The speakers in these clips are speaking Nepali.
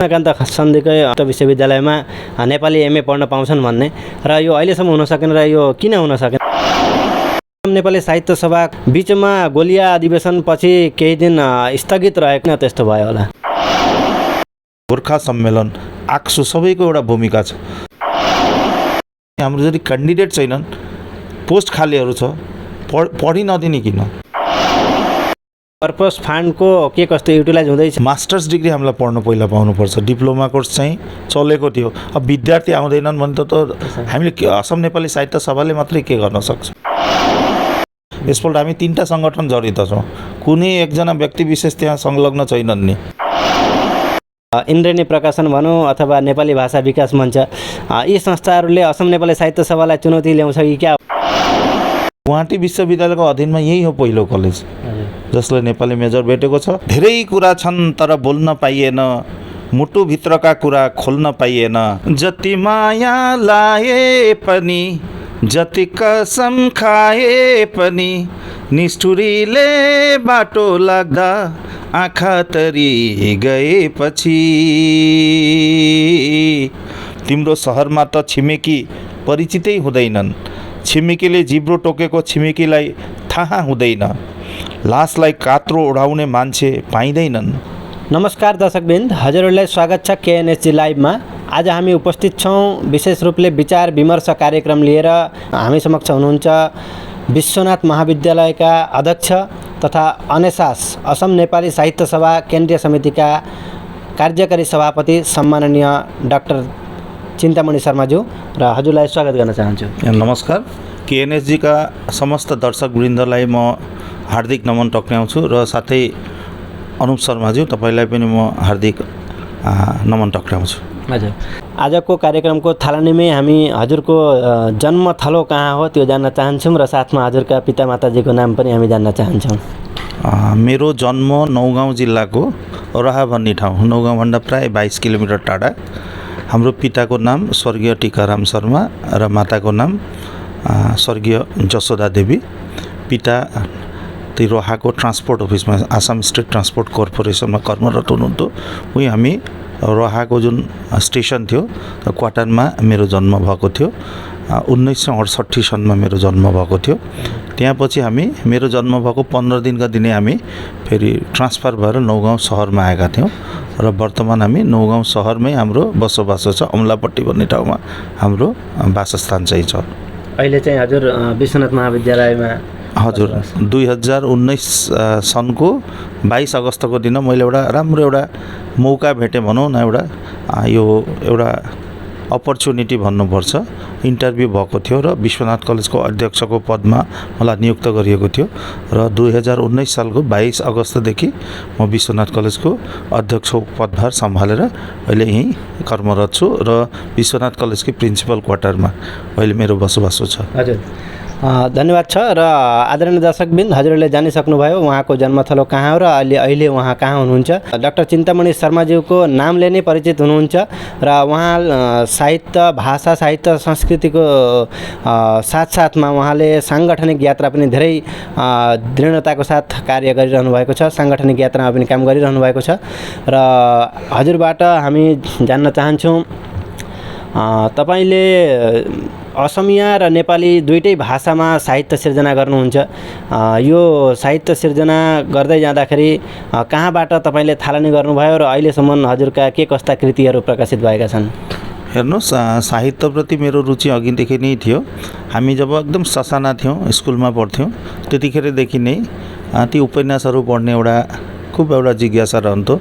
कान्त सन्धिकै विश्वविद्यालयमा नेपाली एमए पढ्न पाउँछन् भन्ने र यो अहिलेसम्म हुन सकेन र यो किन हुन सकेन? नेपाली साहित्य सभा बीचमा गोलिया अधिवेशन पछि केही दिन स्थगित रहेको त्यस्तो भयो होला। गोर्खा सम्मेलन आक्सु सबैको एउटा भूमिका छ। हाम्रो जति क्यान्डिडेट छैनन्, पोस्ट खालीहरू छ, पढि नदिने किन? पर्पस फन्डको के कस्तो युटिलाइज हुँदैछ? मास्टर्स डिग्री हामीलाई पढ्न पहिला पाउनुपर्छ। डिप्लोमा कोर्स चाहिँ चलेको थियो। अब विद्यार्थी आउँदैनन् भने त हामीले असम नेपाली साहित्य सभाले मात्रै के गर्न सक्छौँ? यसपल्ट हामी 3टा सङ्गठन जडित छौँ, कुनै एकजना व्यक्ति विशेष त्यहाँ संलग्न छैनन् नि। इन्द्रेणी प्रकाशन भनौँ अथवा नेपाली भाषा विकास मञ्च, यी संस्थाहरूले असम नेपाली साहित्य सभालाई चुनौती ल्याउँछ कि क्या? गुवाहाटी विश्वविद्यालयको अधीनमा यही हो पहिलो कलेज जसले नेपाली मेजर भेटेको छ। धेरै कुरा छन् तर बोल्न पाइएन, मुटुभित्रका कुरा खोल्न पाइएन। जति माया लाए पनि, जति कसम खाए पनि, निष्ठुरीले बाटो लाग्दा आँखा तरी गएपछि। तिम्रो सहरमा त छिमेकी परिचितै हुँदैनन्। छिमेकीले जिब्रो टोकेको छिमेकीलाई थाहा हुँदैन। लासलाई कात्रो उडाउने मान्छे पाइँदैनन्। नमस्कार दर्शकवृन्द, हजुरहरूलाई स्वागत छ केएनएसजी लाइभमा। आज हामी उपस्थित छौँ विशेष रूपले विचार विमर्श कार्यक्रम लिएर। हामी समक्ष हुनुहुन्छ विश्वनाथ महाविद्यालयका अध्यक्ष तथा अनेसास असम नेपाली साहित्य सभा केन्द्रीय समितिका कार्यकारी सभापति सम्माननीय डाक्टर चिन्तामणि शर्माज्यू र हजुरलाई स्वागत गर्न चाहन्छु। नमस्कार। केएनएसजीका समस्त दर्शकवृन्दलाई म हार्दिक नमन टक्र्याउँछु र साथै अनुप शर्माज्यू तपाईँलाई पनि म हार्दिक नमन टक्र्याउँछु। हजुर, आजको कार्यक्रमको थालनीमै हामी हजुरको जन्मथलो कहाँ हो त्यो जान्न चाहन्छौँ र साथमा हजुरका पितामाताजीको नाम पनि हामी जान्न चाहन्छौँ। मेरो जन्म नौगाउँ जिल्लाको रहा भन्ने ठाउँ, नौगाउँभन्दा प्राय 22 किलोमिटर टाढा। हाम्रो पिताको नाम स्वर्गीय टिकाराम शर्मा र माताको नाम स्वर्गीय जसोदा देवी। पिता त्यो रोहाको ट्रान्सपोर्ट अफिसमा, आसाम स्टेट ट्रान्सपोर्ट कर्पोरेसनमा कर्मरत हुनुहुन्थ्यो। उही हामी रोहाको जुन स्टेसन थियो क्वार्टरमा मेरो जन्म भएको थियो। 1968 सनमा मेरो जन्म भएको थियो। त्यहाँपछि हामी मेरो जन्म भएको 15 दिनका दिनै हामी फेरि ट्रान्सफर भएर नौगाउँ सहरमा आएका थियौँ र वर्तमान हामी नौगाउँ सहरमै हाम्रो बसोबासो छ। अमलापट्टी भन्ने ठाउँमा हाम्रो वासस्थान चाहिँ छ। अहिले चाहिँ हजुर विश्वनाथ महाविद्यालयमा? हजुर, 2019 सनको 22 अगस्तको दिन मैले एउटा राम्रो एउटा मौका भेटेँ भनौँ न। यो एउटा अपर्च्युनिटी भन्नुपर्छ। इन्टरभ्यू भएको थियो र विश्वनाथ कलेजको अध्यक्षको पदमा मलाई नियुक्त गरिएको थियो र 2019 सालको 22 अगस्तदेखि म विश्वनाथ कलेजको अध्यक्ष पदभार सम्हालेर अहिले यहीँ कर्मरत छु र विश्वनाथ कलेजकै प्रिन्सिपल क्वार्टरमा अहिले मेरो बसोबासो छ। हजुर, धन्यवाद छ। र आदरणीय दर्शकवृन्द, हजुरहरूले जानिसक्नुभयो उहाँको जन्मथलो कहाँ हो र अहिले उहाँ कहाँ हुनुहुन्छ। डाक्टर चिन्तामणि शर्माज्यूको नामले नै परिचित हुनुहुन्छ र उहाँ साहित्य, भाषा, साहित्य, संस्कृतिको साथसाथमा उहाँले साङ्गठनिक यात्रा पनि धेरै दृढताको साथ कार्य गरिरहनु भएको छ। साङ्गठनिक यात्रामा पनि काम गरिरहनु भएको छ र हजुरबाट हामी जान्न चाहन्छौँ, तपाईँले असमिया र नेपाली दुईटै भाषामा साहित्य सिर्जना गर्नुहुन्छ। यो साहित्य सिर्जना गर्दै जाँदाखेरि कहाँबाट तपाईँले थालनी गर्नुभयो र अहिलेसम्म हजुरका के कस्ता कृतिहरू प्रकाशित भएका छन्? हेर्नुहोस्, साहित्यप्रति मेरो रुचि अघिदेखि नै थियो। हामी जब एकदम ससाना थियौँ, स्कुलमा पढ्थ्यौँ, त्यतिखेरदेखि नै ती उपन्यासहरू पढ्ने खुब एउटा जिज्ञासा रहन्थ्यो।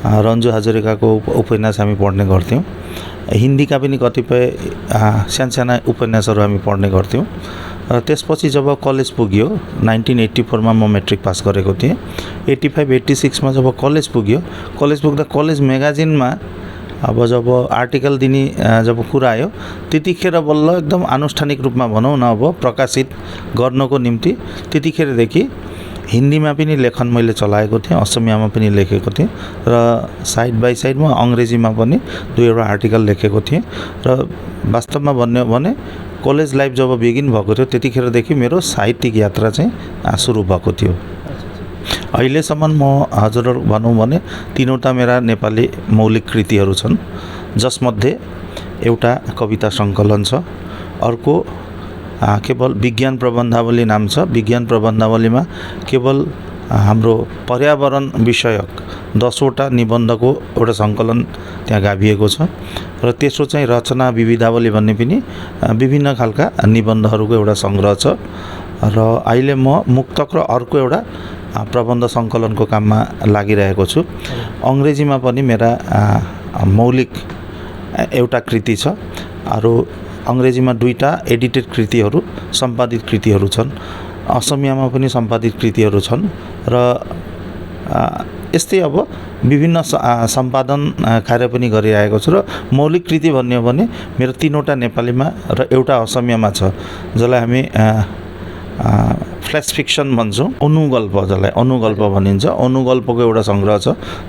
रन्जु हजरिकाको उपन्यास हामी पढ्ने गर्थ्यौँ। हिन्दीका पनि कतिपय साना उपन्यासहरू हामी पढ्ने गर्थ्यौँ। र त्यसपछि जब कलेज पुग्यो, 1984 मा म मेट्रिक पास गरेको थिएँ। 85-86 मा जब कलेज पुग्दा कलेज म्यागजिनमा अब जब आर्टिकल दिने जब कुरा आयो, त्यतिखेर बल्ल एकदम आनुष्ठानिक रूपमा भनौँ न अब प्रकाशित गर्नको निम्ति त्यतिखेरदेखि हिन्दीमा पनि लेखन मैले चलाएको थिएँ, असमियामा पनि लेखेको थिएँ र साइड बाई साइड म अङ्ग्रेजीमा पनि 2-एउटा आर्टिकल लेखेको थिएँ। र वास्तवमा भन्यो भने कलेज लाइफ जब बिगिन भएको थियो त्यतिखेरदेखि मेरो साहित्यिक यात्रा चाहिँ सुरु भएको थियो। अहिलेसम्म म हजुरहरू भनौँ भने 3वटा मेरा नेपाली मौलिक कृतिहरू छन्, जसमध्ये एउटा कविता सङ्कलन छ, अर्को केवल विज्ञान प्रबन्धावली नाम छ। विज्ञान प्रबन्धावलीमा केवल हाम्रो पर्यावरण विषयक 10वटा निबन्धको एउटा सङ्कलन त्यहाँ गाभिएको छ र तेस्रो चाहिँ रचना विविधावली भन्ने पनि विभिन्न खालका निबन्धहरूको एउटा सङ्ग्रह छ र अहिले म मुक्तक र अर्को एउटा प्रबन्ध सङ्कलनको काममा लागिरहेको छु। अङ्ग्रेजीमा पनि मेरा मौलिक एउटा कृति छ, अरू अङ्ग्रेजीमा 2टा एडिटेड कृतिहरू सम्पादित कृतिहरू छन्, असमियामा पनि सम्पादित कृतिहरू छन् र यस्तै अब विभिन्न सम्पादन कार्य पनि गरिरहेको छु। र मौलिक कृति भन्ने हो भने मेरो 3वटा नेपालीमा र एउटा असमियामा छ, जसलाई हामी फ्ल्यास फिक्सन भन्छौँ, अनुगल्प, जसलाई अनुगल्प भनिन्छ। अनुगल्पको एउटा सङ्ग्रह छ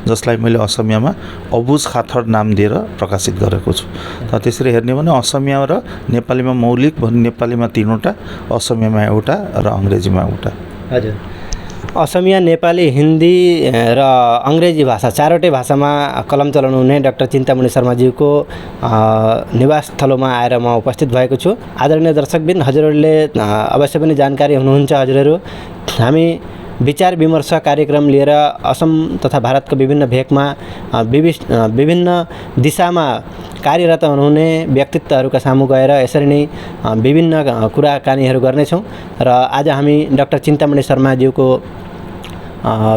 जसलाई मैले असमियामा अबुज खाथर नाम दिएर प्रकाशित गरेको छु। त त्यसरी हेर्ने भने असमिया र नेपालीमा मौलिक भने नेपालीमा 3वटा, असमियामा एउटा र अङ्ग्रेजीमा एउटा। हजुर, असमिया, नेपाली, हिन्दी र अङ्ग्रेजी भाषा 4वटै भाषामा कलम चलाउनु हुने डाक्टर चिन्तामणि शर्माज्यूको निवास स्थलोमा आएर म उपस्थित भएको छु। आदरणीय दर्शकबिन, हजुरहरूले अवश्य पनि जानकारी हुनुहुन्छ, हजुरहरू हामी विचार विमर्श कार्यक्रम लिएर असम तथा भारतको विभिन्न भेगमा विभिन्न दिशामा कार्यरत हुनुहुने व्यक्तित्वहरूका सामु गएर यसरी नै विभिन्न कुराकानीहरू गर्नेछौँ र आज हामी डाक्टर चिन्तामणि शर्माज्यूको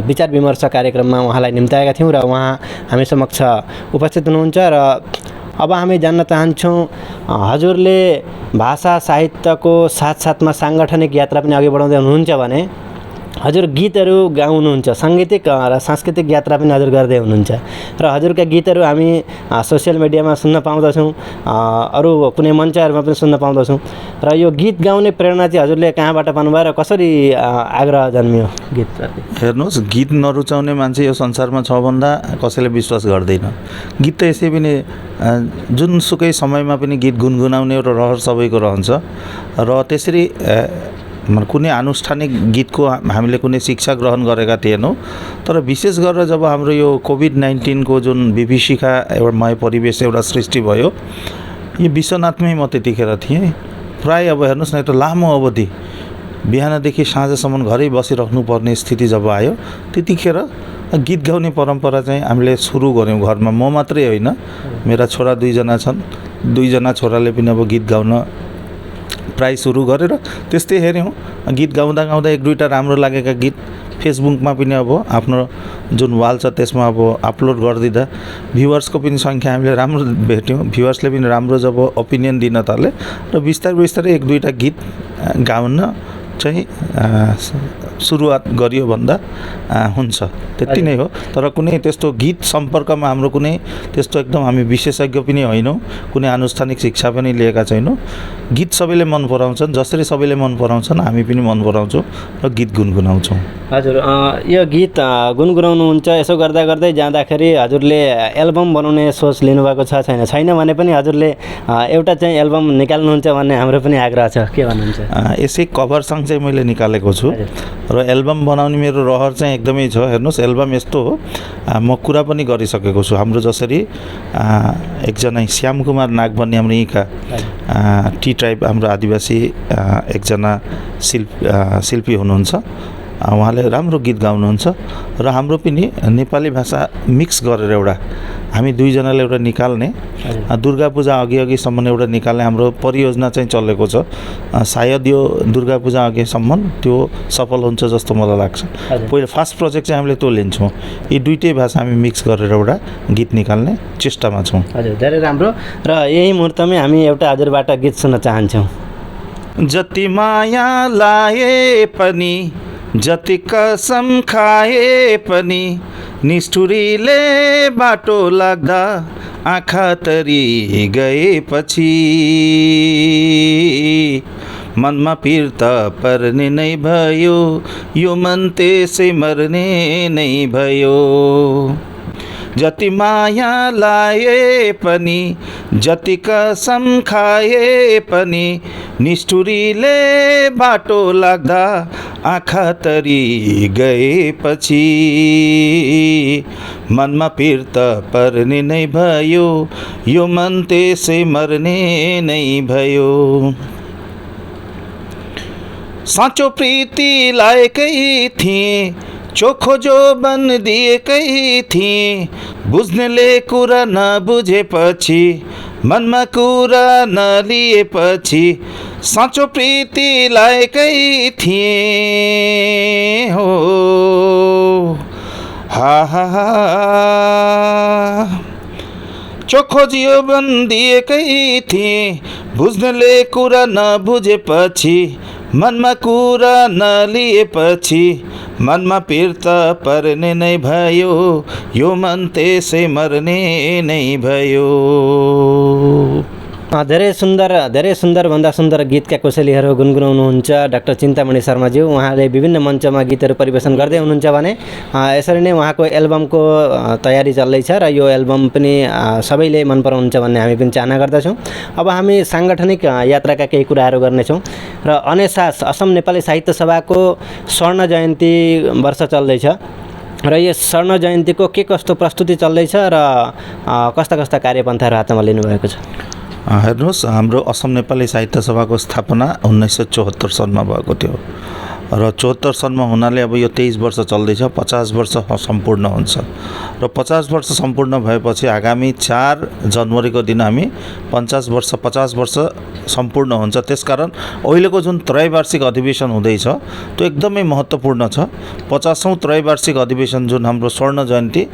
विचार विमर्श कार्यक्रममा उहाँलाई निम्ताएका थियौँ र उहाँ हामी समक्ष उपस्थित हुनुहुन्छ र अब हामी जान्न चाहन्छौँ हजुरले भाषा साहित्यको साथसाथमा साङ्गठनिक यात्रा पनि अघि बढाउँदै हुनुहुन्छ भने हजुर गीतहरू गाउनुहुन्छ, साङ्गीतिक र सांस्कृतिक यात्रा पनि हजुर गर्दै हुनुहुन्छ र हजुरका गीतहरू हामी सोसियल मिडियामा सुन्न पाउँदछौँ, अरू कुनै मञ्चहरूमा पनि सुन्न पाउँदछौँ र यो गीत गाउने प्रेरणा चाहिँ हजुरले कहाँबाट पाउनुभयो र कसरी आग्रह जन्मियो गीतप्रति? हेर्नुहोस्, गीत नरुचाउने मान्छे यो संसारमा छ भन्दा कसैले विश्वास गर्दैन। गीत त यसै पनि जुनसुकै समयमा पनि गीत गुनगुनाउने एउटा रहर सबैको रहन्छ र त्यसरी कुनै आनुष्ठानिक गीतको हामीले कुनै शिक्षा ग्रहण गरेका थिएनौँ। तर विशेष गरेर जब हाम्रो यो कोभिड-19 को जुन विभीषिका मय परिवेश एउटा सृष्टि भयो, यो विश्वनाथमै म त्यतिखेर थिएँ। प्राय अब हेर्नुहोस् न, एउटा लामो अवधि बिहानदेखि साँझसम्म घरै बसिराख्नु पर्ने स्थिति जब आयो, त्यतिखेर गीत गाउने परम्परा चाहिँ हामीले सुरु गऱ्यौँ घरमा। म मात्रै होइन, मेरा छोरा 2जना छन्, 2जना छोराले पनि अब गीत गाउन प्राय सुरु गरेर त्यस्तै हेऱ्यौँ। गीत गाउँदा गाउँदा 1-2टा राम्रो लागेका गीत फेसबुकमा पनि अब आफ्नो जुन वाल छ त्यसमा अब अपलोड गरिदिँदा भ्युवर्सको पनि सङ्ख्या हामीले राम्रो भेट्यौँ। भ्युवर्सले पनि राम्रो जब ओपिनियन दिन थाले र बिस्तारै बिस्तारै 1-2टा गीत गाउन चाहिँ सुरुवात गरियो भन्दा हुन्छ, त्यति नै हो। तर कुनै त्यस्तो गीत सम्पर्कमा हाम्रो कुनै त्यस्तो एकदम हामी विशेषज्ञ पनि होइनौँ, कुनै आनुष्ठानिक शिक्षा पनि लिएका छैनौँ। गीत सबैले मन पराउँछन्, जसरी सबैले मन पराउँछन् हामी पनि मन पराउँछौँ र गीत गुनगुनाउँछौँ। हजुर, यो गीत गुनगुनाउनुहुन्छ, यसो गर्दा गर्दै जाँदाखेरि हजुरले एल्बम बनाउने सोच लिनुभएको छ छैन भने पनि हजुरले एउटा चाहिँ एल्बम निकाल्नुहुन्छ भन्ने हाम्रो पनि आग्रह छ, के भन्नुहुन्छ? यसै कभर सङ्ग चाहिँ मैले निकालेको छु र एल्बम बनाउने मेरो रहर चाहिँ एकदमै छ। हेर्नुहोस्, एल्बम यस्तो हो, म कुरा पनि गरिसकेको छु। हाम्रो जसरी एकजना श्याम कुमार नाग भन्ने हाम्रो यहीँका टी ट्राइब हाम्रो आदिवासी एकजना शिल्पी हुनुहुन्छ, उहाँले राम्रो गीत गाउनुहुन्छ र हाम्रो पनि नेपाली भाषा मिक्स गरेर एउटा हामी 2जनाले एउटा निकाल्ने, दुर्गा पूजा अघिसम्म एउटा निकाल्ने हाम्रो परियोजना चाहिँ चलेको छ। सायद यो दुर्गा पूजा अघिसम्म त्यो सफल हुन्छ जस्तो मलाई लाग्छ। पहिलो फर्स्ट प्रोजेक्ट चाहिँ हामीले त्यो लिन्छौँ, यी 2टै भाषा हामी मिक्स गरेर एउटा गीत निकाल्ने चेष्टामा छौँ। हजुर, धेरै राम्रो। र यही मुहूर्तमै हामी एउटा हजुरबाट गीत सुन्न चाहन्छौँ। जति माया लाए पनि, जति कसम खाए पनि, निष्ठुरीले बाटो लाग्दा आँखा तरी गएपछि मनमा पिर त पर्ने नै भयो, यो मन त्यसै मर्ने नै भयो। जति माया लाए पनि, जति कसम खाए पनि, निष्ठुरीले बाटो लाग्दा आँखा तरी गएपछि मनमा पिर त पर्ने नै भयो, यो मन त्यसै मर्ने नै भयो। साँचो प्रीति लाएकै थिएँ, चोखो जो बन दिएकै थिएँ, बुझ्नेले कुरा नबुझेपछि, मनमा कुरा नलिएपछि, साँचो प्रीति लाएकै थिएँ हो। हा हा हा, चोखो जीवन दिएकै थिएँ, बुझ्नेले कुरा नबुझेपछि, मनमा कुरा नलिएपछि, मनमा पिर त पर्ने नै भयो, यो मन त्यसै मर्ने नै भयो। धेरै सुन्दर भन्दा सुन्दर गीतका कोसेलीहरू गुनगुनाउनुहुन्छ डाक्टर चिन्तामणि शर्माज्यू। उहाँले विभिन्न मञ्चमा गीतहरू परिवेशन गर्दै हुनुहुन्छ भने यसरी नै उहाँको एल्बमको तयारी चल्दैछ र यो एल्बम पनि सबैले मन पराउनुहुन्छ भन्ने हामी पनि चाहना गर्दछौँ। अब हामी साङ्गठनिक यात्राका केही कुराहरू गर्नेछौँ र अनेसास असम नेपाली साहित्य सभाको स्वर्ण जयन्ती वर्ष चल्दैछ र यस स्वर्ण जयन्तीको के कस्तो प्रस्तुति चल्दैछ र कस्ता कस्ता कार्यपन्थाहरू हातमा लिनुभएको छ? हेर्नुहोस्, हाम्रो असम नेपाली साहित्य सभाको स्थापना 1974 सनमा भएको थियो र 74 सनमा हुनाले अब यो 23 वर्ष चल्दैछ, 50 वर्ष सम्पूर्ण हुन्छ र 50 वर्ष सम्पूर्ण भएपछि आगामी 4 जनवरीको दिन हामी 50 वर्ष सम्पूर्ण हुन्छ। त्यसकारण अहिलेको जुन त्रैवार्षिक अधिवेशन हुँदैछ त्यो एकदमै महत्त्वपूर्ण छ। 50औं त्रैवार्षिक अधिवेशन जुन हाम्रो स्वर्ण जयन्ती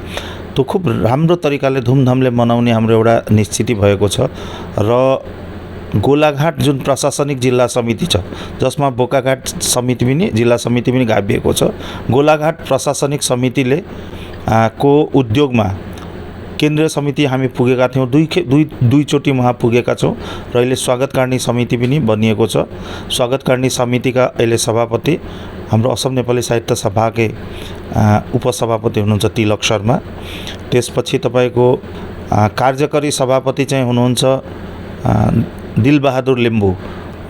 त्यो खुब राम्रो तरिकाले धुमधामले मनाउने हाम्रो एउटा निश्चिति भएको छ र गोलाघाट जुन प्रशासनिक जिल्ला समिति छ, जसमा बोकाघाट समिति पनि जिल्ला समिति पनि गाभिएको छ, गोलाघाट प्रशासनिक समितिले को उद्योगमा केन्द्रीय समिति हामी पुगेका थियौँ, दुईचोटि वहाँ पुगेका छौँ र अहिले स्वागतकारिणी समिति पनि बनिएको छ। स्वागतकारिणी समितिका अहिले सभापति हाम्रो असम नेपाली साहित्य सभाकै उपसभापति हुनुहुन्छ तिलक शर्मा। त्यसपछि तपाईँको कार्यकारी सभापति चाहिँ हुनुहुन्छ दिलबहादुर लिम्बू,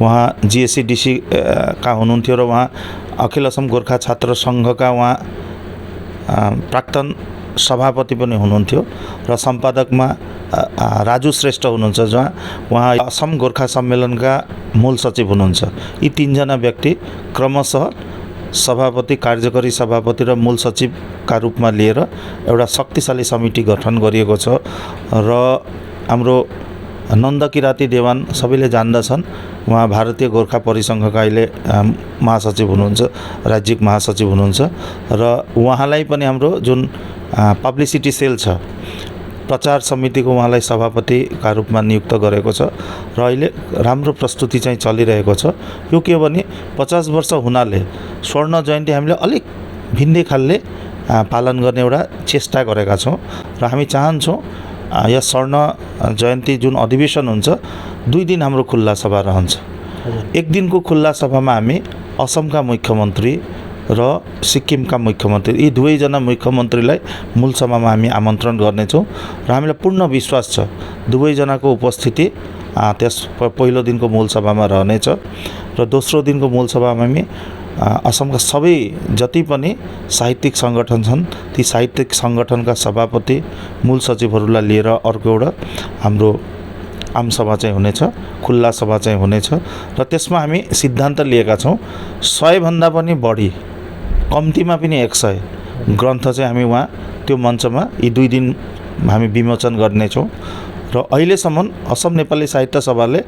उहाँ जिएससीडीसी का हुनुहुन्थ्यो र उहाँ अखिल असम गोर्खा छात्र सङ्घका उहाँ प्राक्तन सभापति पनि हुनुहुन्थ्यो र सम्पादकमा राजु श्रेष्ठ हुनुहुन्छ, जहाँ उहाँ असम गोर्खा सम्मेलनका मूल सचिव हुनुहुन्छ। यी तीनजना व्यक्ति क्रमशः सभापति, कार्यकारी सभापति र मूल सचिवका रूपमा लिएर एउटा शक्तिशाली समिति गठन गरिएको छ र हाम्रो नन्द किराती देवान सबैले जान्दछन्, उहाँ भारतीय गोर्खा परिसङ्घका अहिले महासचिव हुनुहुन्छ, राज्यिक महासचिव हुनुहुन्छ र उहाँलाई पनि हाम्रो जुन पब्लिसिटी सेल छ, प्रचार समितिको उहाँलाई सभापतिका रूपमा नियुक्त गरेको छ र अहिले राम्रो प्रस्तुति चाहिँ चलिरहेको छ। यो के हो भने 50 वर्ष हुनाले स्वर्ण जयन्ती हामीले अलिक भिन्दै खालले पालन गर्ने एउटा चेष्टा गरेका छौँ र हामी चाहन्छौँ यस स्वर्ण जयन्ती जुन अधिवेशन हुन्छ 2 दिन हाम्रो खुल्ला सभा रहन्छ। एक दिनको खुल्ला सभामा हामी असमका मुख्यमन्त्री र सिक्किमका मुख्यमन्त्री, यी दुवैजना मुख्यमन्त्रीलाई मूल सभामा हामी आमन्त्रण गर्नेछौँ र हामीलाई पूर्ण विश्वास छ दुवैजनाको उपस्थिति त्यस पहिलो दिनको मूल सभामा रहनेछ र दोस्रो दिनको मूल सभामा हामी असमका सबै जति पनि साहित्यिक सङ्गठन छन् ती साहित्यिक सङ्गठनका सभापति, मूल सचिवहरूलाई लिएर अर्को एउटा हाम्रो आमसभा चाहिँ हुनेछ, खुल्ला सभा चाहिँ हुनेछ र त्यसमा हामी सिद्धान्त लिएका छौँ 100 भन्दा पनि बढी, कम्तीमा पनि 100 ग्रन्थ चाहिँ हामी वहाँ त्यो मञ्चमा यी 2 दिन हामी विमोचन गर्नेछौँ र अहिलेसम्म असम नेपाली साहित्य सभाले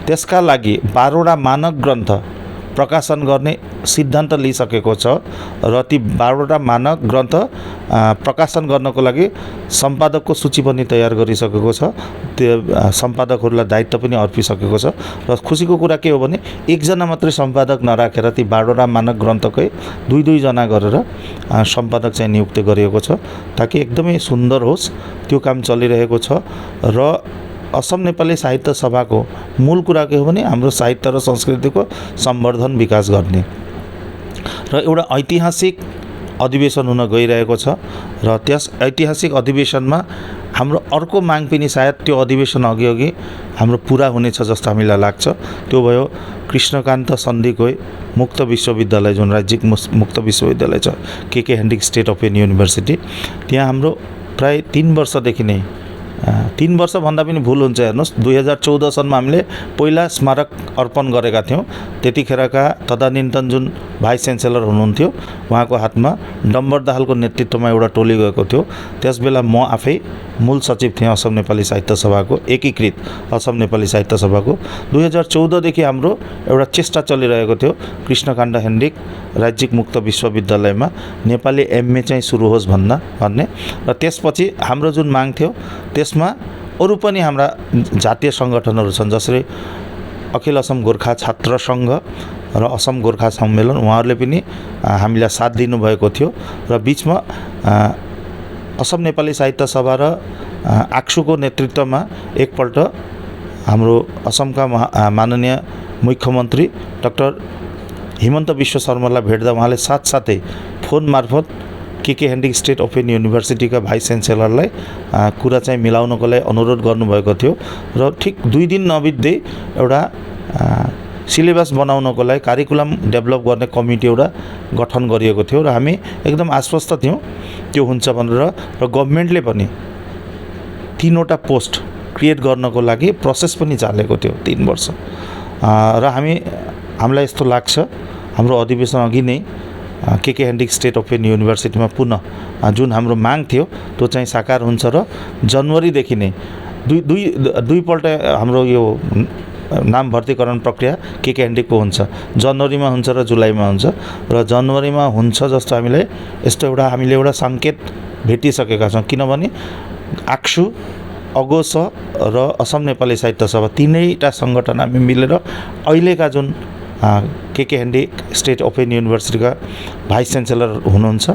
त्यसका लागि 12वटा मानक ग्रन्थ प्रकाशन गर्ने सिद्धान्त लिइसकेको छ र ती 12वटा मानक ग्रन्थ प्रकाशन गर्नको लागि सम्पादकको सूची पनि तयार गरिसकेको छ। त्यो सम्पादकहरूलाई दायित्व पनि अर्पिसकेको छ र खुसीको कुरा के हो भने एकजना मात्रै सम्पादक नराखेर ती 12वटा मानक ग्रन्थकै 2-2 जना गरेर सम्पादक चाहिँ नियुक्त गरिएको छ ताकि एकदमै सुन्दर होस्। त्यो काम चलिरहेको छ र असम नेपाली साहित्य सभाको मूल कुरा के हो भने हाम्रो साहित्य र संस्कृतिको सम्वर्धन विकास गर्ने र एउटा ऐतिहासिक अधिवेशन हुन गइरहेको छ र त्यस ऐतिहासिक अधिवेशनमा हाम्रो अर्को माग पनि सायद त्यो अधिवेशन अघि हाम्रो पुरा हुनेछ जस्तो हामीलाई लाग्छ। त्यो भयो कृष्णकान्त सन्धिकै मुक्त विश्वविद्यालय, जुन राज्यिक मुक्त विश्वविद्यालय छ के हेन्ड्रिक स्टेट ओपन युनिभर्सिटी। त्यहाँ हाम्रो प्राय 3 वर्षदेखि नै 3 वर्ष भन्दा पनि भुल हुन्छ। हेर्नुहोस्, 2014 सनमा हामीले पहिला स्मारक अर्पण गरेका थियौँ। त्यतिखेरका तदानीन्तन जुन भाइस च्यान्सेलर हुनुहुन्थ्यो उहाँको हातमा डम्बर दाहालको नेतृत्वमा एउटा टोली गएको थियो। त्यसबेला म आफै मूल सचिव थिएँ असम नेपाली साहित्य सभाको, एकीकृत असम नेपाली साहित्य सभाको। 2014 देखि हाम्रो एउटा चेष्टा चलिरहेको थियो कृष्णकान्त हेन्ड्रिक राज्यिक मुक्त विश्वविद्यालयमा नेपाली एमए चाहिँ सुरु होस् भन्ने। र त्यसपछि हाम्रो जुन माग थियो त्यसमा अरू पनि हाम्रा जातीय सङ्गठनहरू छन्, जसरी अखिल असम गोर्खा छात्र सङ्घ र असम गोर्खा सम्मेलन, उहाँहरूले पनि हामीलाई साथ दिनुभएको थियो। र बिचमा असम नेपाली साहित्य सभा र आक्सुको नेतृत्वमा एकपल्ट हाम्रो असमका माननीय मुख्यमन्त्री डाक्टर हिमन्त विश्व शर्मालाई भेट्दा उहाँले साथसाथै फोन मार्फत के हेन्ड्रिक स्टेट ओपन युनिभर्सिटीका भाइस च्यान्सेलरलाई कुरा चाहिँ मिलाउनको लागि अनुरोध गर्नुभएको थियो। र ठिक 2 दिन नबित्दै एउटा सिलेबस बनाउनको लागि कारिकुलम डेभलप गर्ने कमिटी एउटा गठन गरिएको थियो र हामी एकदम आश्वस्त थियौँ त्यो हुन्छ भनेर। र गभर्मेन्टले पनि 3वटा पोस्ट क्रिएट गर्नको लागि प्रोसेस पनि चालेको थियो 3 वर्ष। र हामीलाई यस्तो लाग्छ हाम्रो अधिवेशन अघि नै के हेन्ड्रिक स्टेट ओपन युनिभर्सिटीमा पुनः जुन हाम्रो माग थियो त्यो चाहिँ साकार हुन्छ र जनवरीदेखि नै दुईपल्ट हाम्रो यो नाम भर्तीकरण प्रक्रिया के हेन्ड्रिकको हुन्छ, जनवरीमा हुन्छ र जुलाईमा हुन्छ। र जनवरीमा हुन्छ जस्तो हामीले एउटा सङ्केत भेटिसकेका छौँ, किनभने आक्सु, अगोस र असम नेपाली साहित्य सभा तीनैटा सङ्गठन हामी मिलेर अहिलेका जुन के हेन्ड्रिक स्टेट ओपन युनिभर्सिटीका भाइस च्यान्सेलर हुनुहुन्छ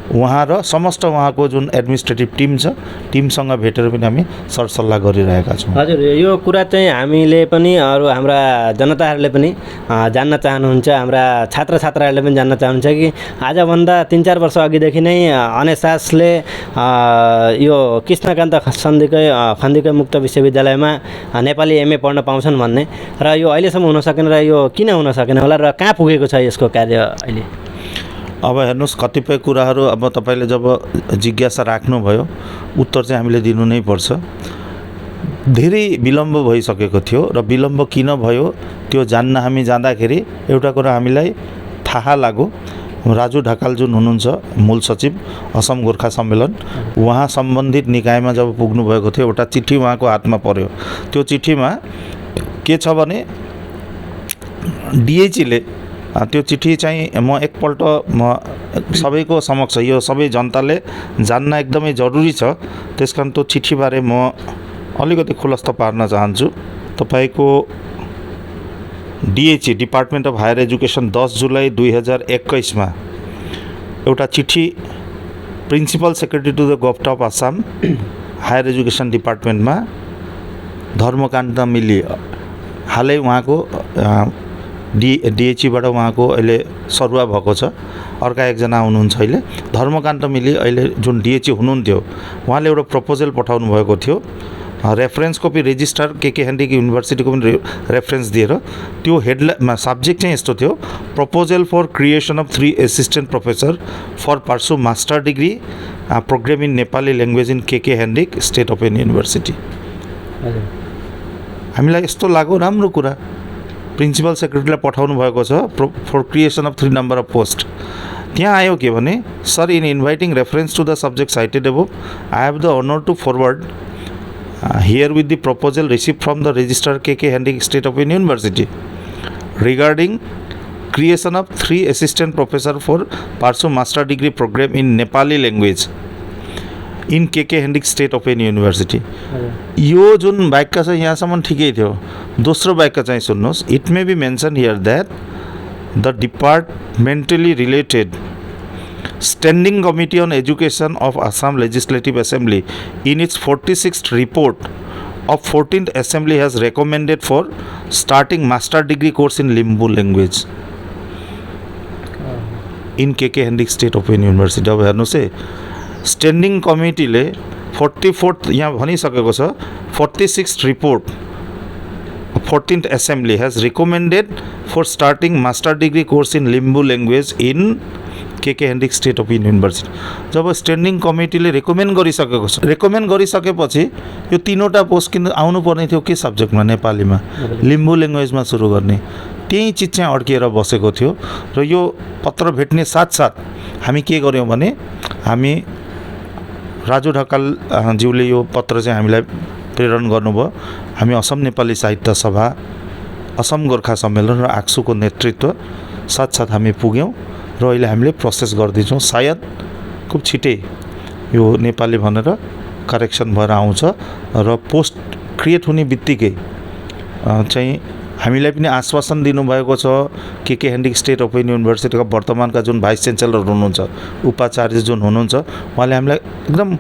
उहाँ र समस्त उहाँको जुन एडमिनिस्ट्रेटिभ टिम छ, टिमसँग भेटेर पनि हामी सरसल्लाह गरिरहेका छौँ। हजुर, यो कुरा चाहिँ हामीले पनि अरू हाम्रा जनताहरूले पनि जान्न चाहनुहुन्छ, हाम्रा छात्रछात्राहरूले पनि जान्न चाहनुहुन्छ कि आजभन्दा 3-4 वर्ष अघिदेखि नै अनेसासले यो कृष्णकान्त खन्दिकै मुक्त विश्वविद्यालयमा नेपाली एमए पढ्न पाउँछन् भन्ने, र यो अहिलेसम्म हुन सकेन र यो किन हुन सकेन होला र कहाँ पुगेको छ यसको कार्य अहिले? अब हेर्नुहोस्, कतिपय कुराहरू अब तपाईँले जब जिज्ञासा राख्नुभयो उत्तर चाहिँ हामीले दिनु नै पर्छ। धेरै विलम्ब भइसकेको थियो र विलम्ब किन भयो त्यो जान्न हामी जाँदाखेरि एउटा कुरा हामीलाई थाहा लाग्यो। राजु ढकाल जुन हुनुहुन्छ मूल सचिव असम गोर्खा सम्मेलन, उहाँ सम्बन्धित निकायमा जब पुग्नुभएको थियो एउटा चिठी उहाँको हातमा पर्यो। त्यो चिठीमा के छ भने डिएचीले त्यो चिठी चाहिँ म एकपल्ट सबैको समक्ष, यो सबै जनताले जान्न एकदमै जरुरी छ, त्यसकारण त्यो चिठीबारे म अलिकति खुलस्त पार्न चाहन्छु। तपाईँको DHE department of higher education 10 जुलाई 2021 मा एउटा चिठी principal secretary to the government of Assam higher education डिपार्टमेन्टमा धर्मकान्त मिली, हालै उहाँको डिएचईबाट उहाँको अहिले सरुवा भएको छ, अर्का एकजना हुनुहुन्छ अहिले धर्मकान्त मिली, अहिले जुन डिएचई हुनुहुन्थ्यो उहाँले एउटा प्रपोजल पठाउनु भएको थियो। Reference copy register K Handique युनिभर्सिटीको पनि रेफरेन्स दिएर त्यो हेडलाइन सब्जेक्ट चाहिँ यस्तो थियो, proposal for creation of 3 assistant professor for pursue master degree program in Nepali language in K Hendrick state open university. हामीलाई यस्तो लाग्यो राम्रो कुरा, प्रिन्सिपल सेक्रेटरीलाई पठाउनु भएको छ for creation of 3 number of post. त्यहाँ आयो के भने, sir in inviting reference to the subject cited above I have the honour to forward here with the proposal received from the registrar K Hendrick state open university regarding creation of 3 assistant professor for pursue master degree program in Nepali language in के हेन्ड्रिक स्टेट ओपन युनिभर्सिटी। यो जुन वाक्य छ यहाँसम्म ठिकै थियो। दोस्रो वाक्य चाहिँ सुन्नुहोस्, it may be mention here that the departmentally related Standing Committee on Education of Assam Legislative Assembly in its 46th report of 14th Assembly has recommended for starting master degree course in Limbu language। In के हेनरिक स्टेट ओपन युनिभर्सिटी। अब हेर्नुहोस् है, स्ट्यान्डिङ कमिटीले 44th यहाँ भनिसकेको छ 46th report 14th assembly has recommended for starting master degree course in Limbu language in के हेनरिक स्टेट ओपन युनिभर्सिटी। जब स्ट्यान्डिङ कमिटीले रेकमेन्ड गरिसकेको छ, रेकमेन्ड गरिसकेपछि यो तीनवटा पोस्ट किन आउनु पर्ने थियो, के सब्जेक्टमा, नेपालीमा, लिम्बू ल्याङ्ग्वेजमा सुरु गर्ने, त्यही चिज चाहिँ अड्किएर बसेको थियो। र यो पत्र भेट्ने साथसाथ हामी के गर्यौँ भने हामी राजु ढकाल ज्यूले यो पत्र चाहिँ हामीलाई प्रेरण गर्नुभयो। हामी असम नेपाली साहित्य सभा, असम गोर्खा सम्मेलन र आक्सुको नेतृत्व साथसाथ हामी पुग्यौँ र अहिले हामीले प्रोसेस गर्दैछौँ। सायद खूब छिटै यो नेपाली भनेर करेक्सन भएर आउँछ र पोस्ट क्रिएट हुने बित्तिकै चाहिँ हामीलाई पनि आश्वासन दिनुभएको छ के हेनरिक स्टेट ओपन युनिभर्सिटीका वर्तमानका जुन भाइस च्यान्सलर हुनुहुन्छ, उपाचार्य जुन हुनुहुन्छ, उहाँले हामीलाई एकदम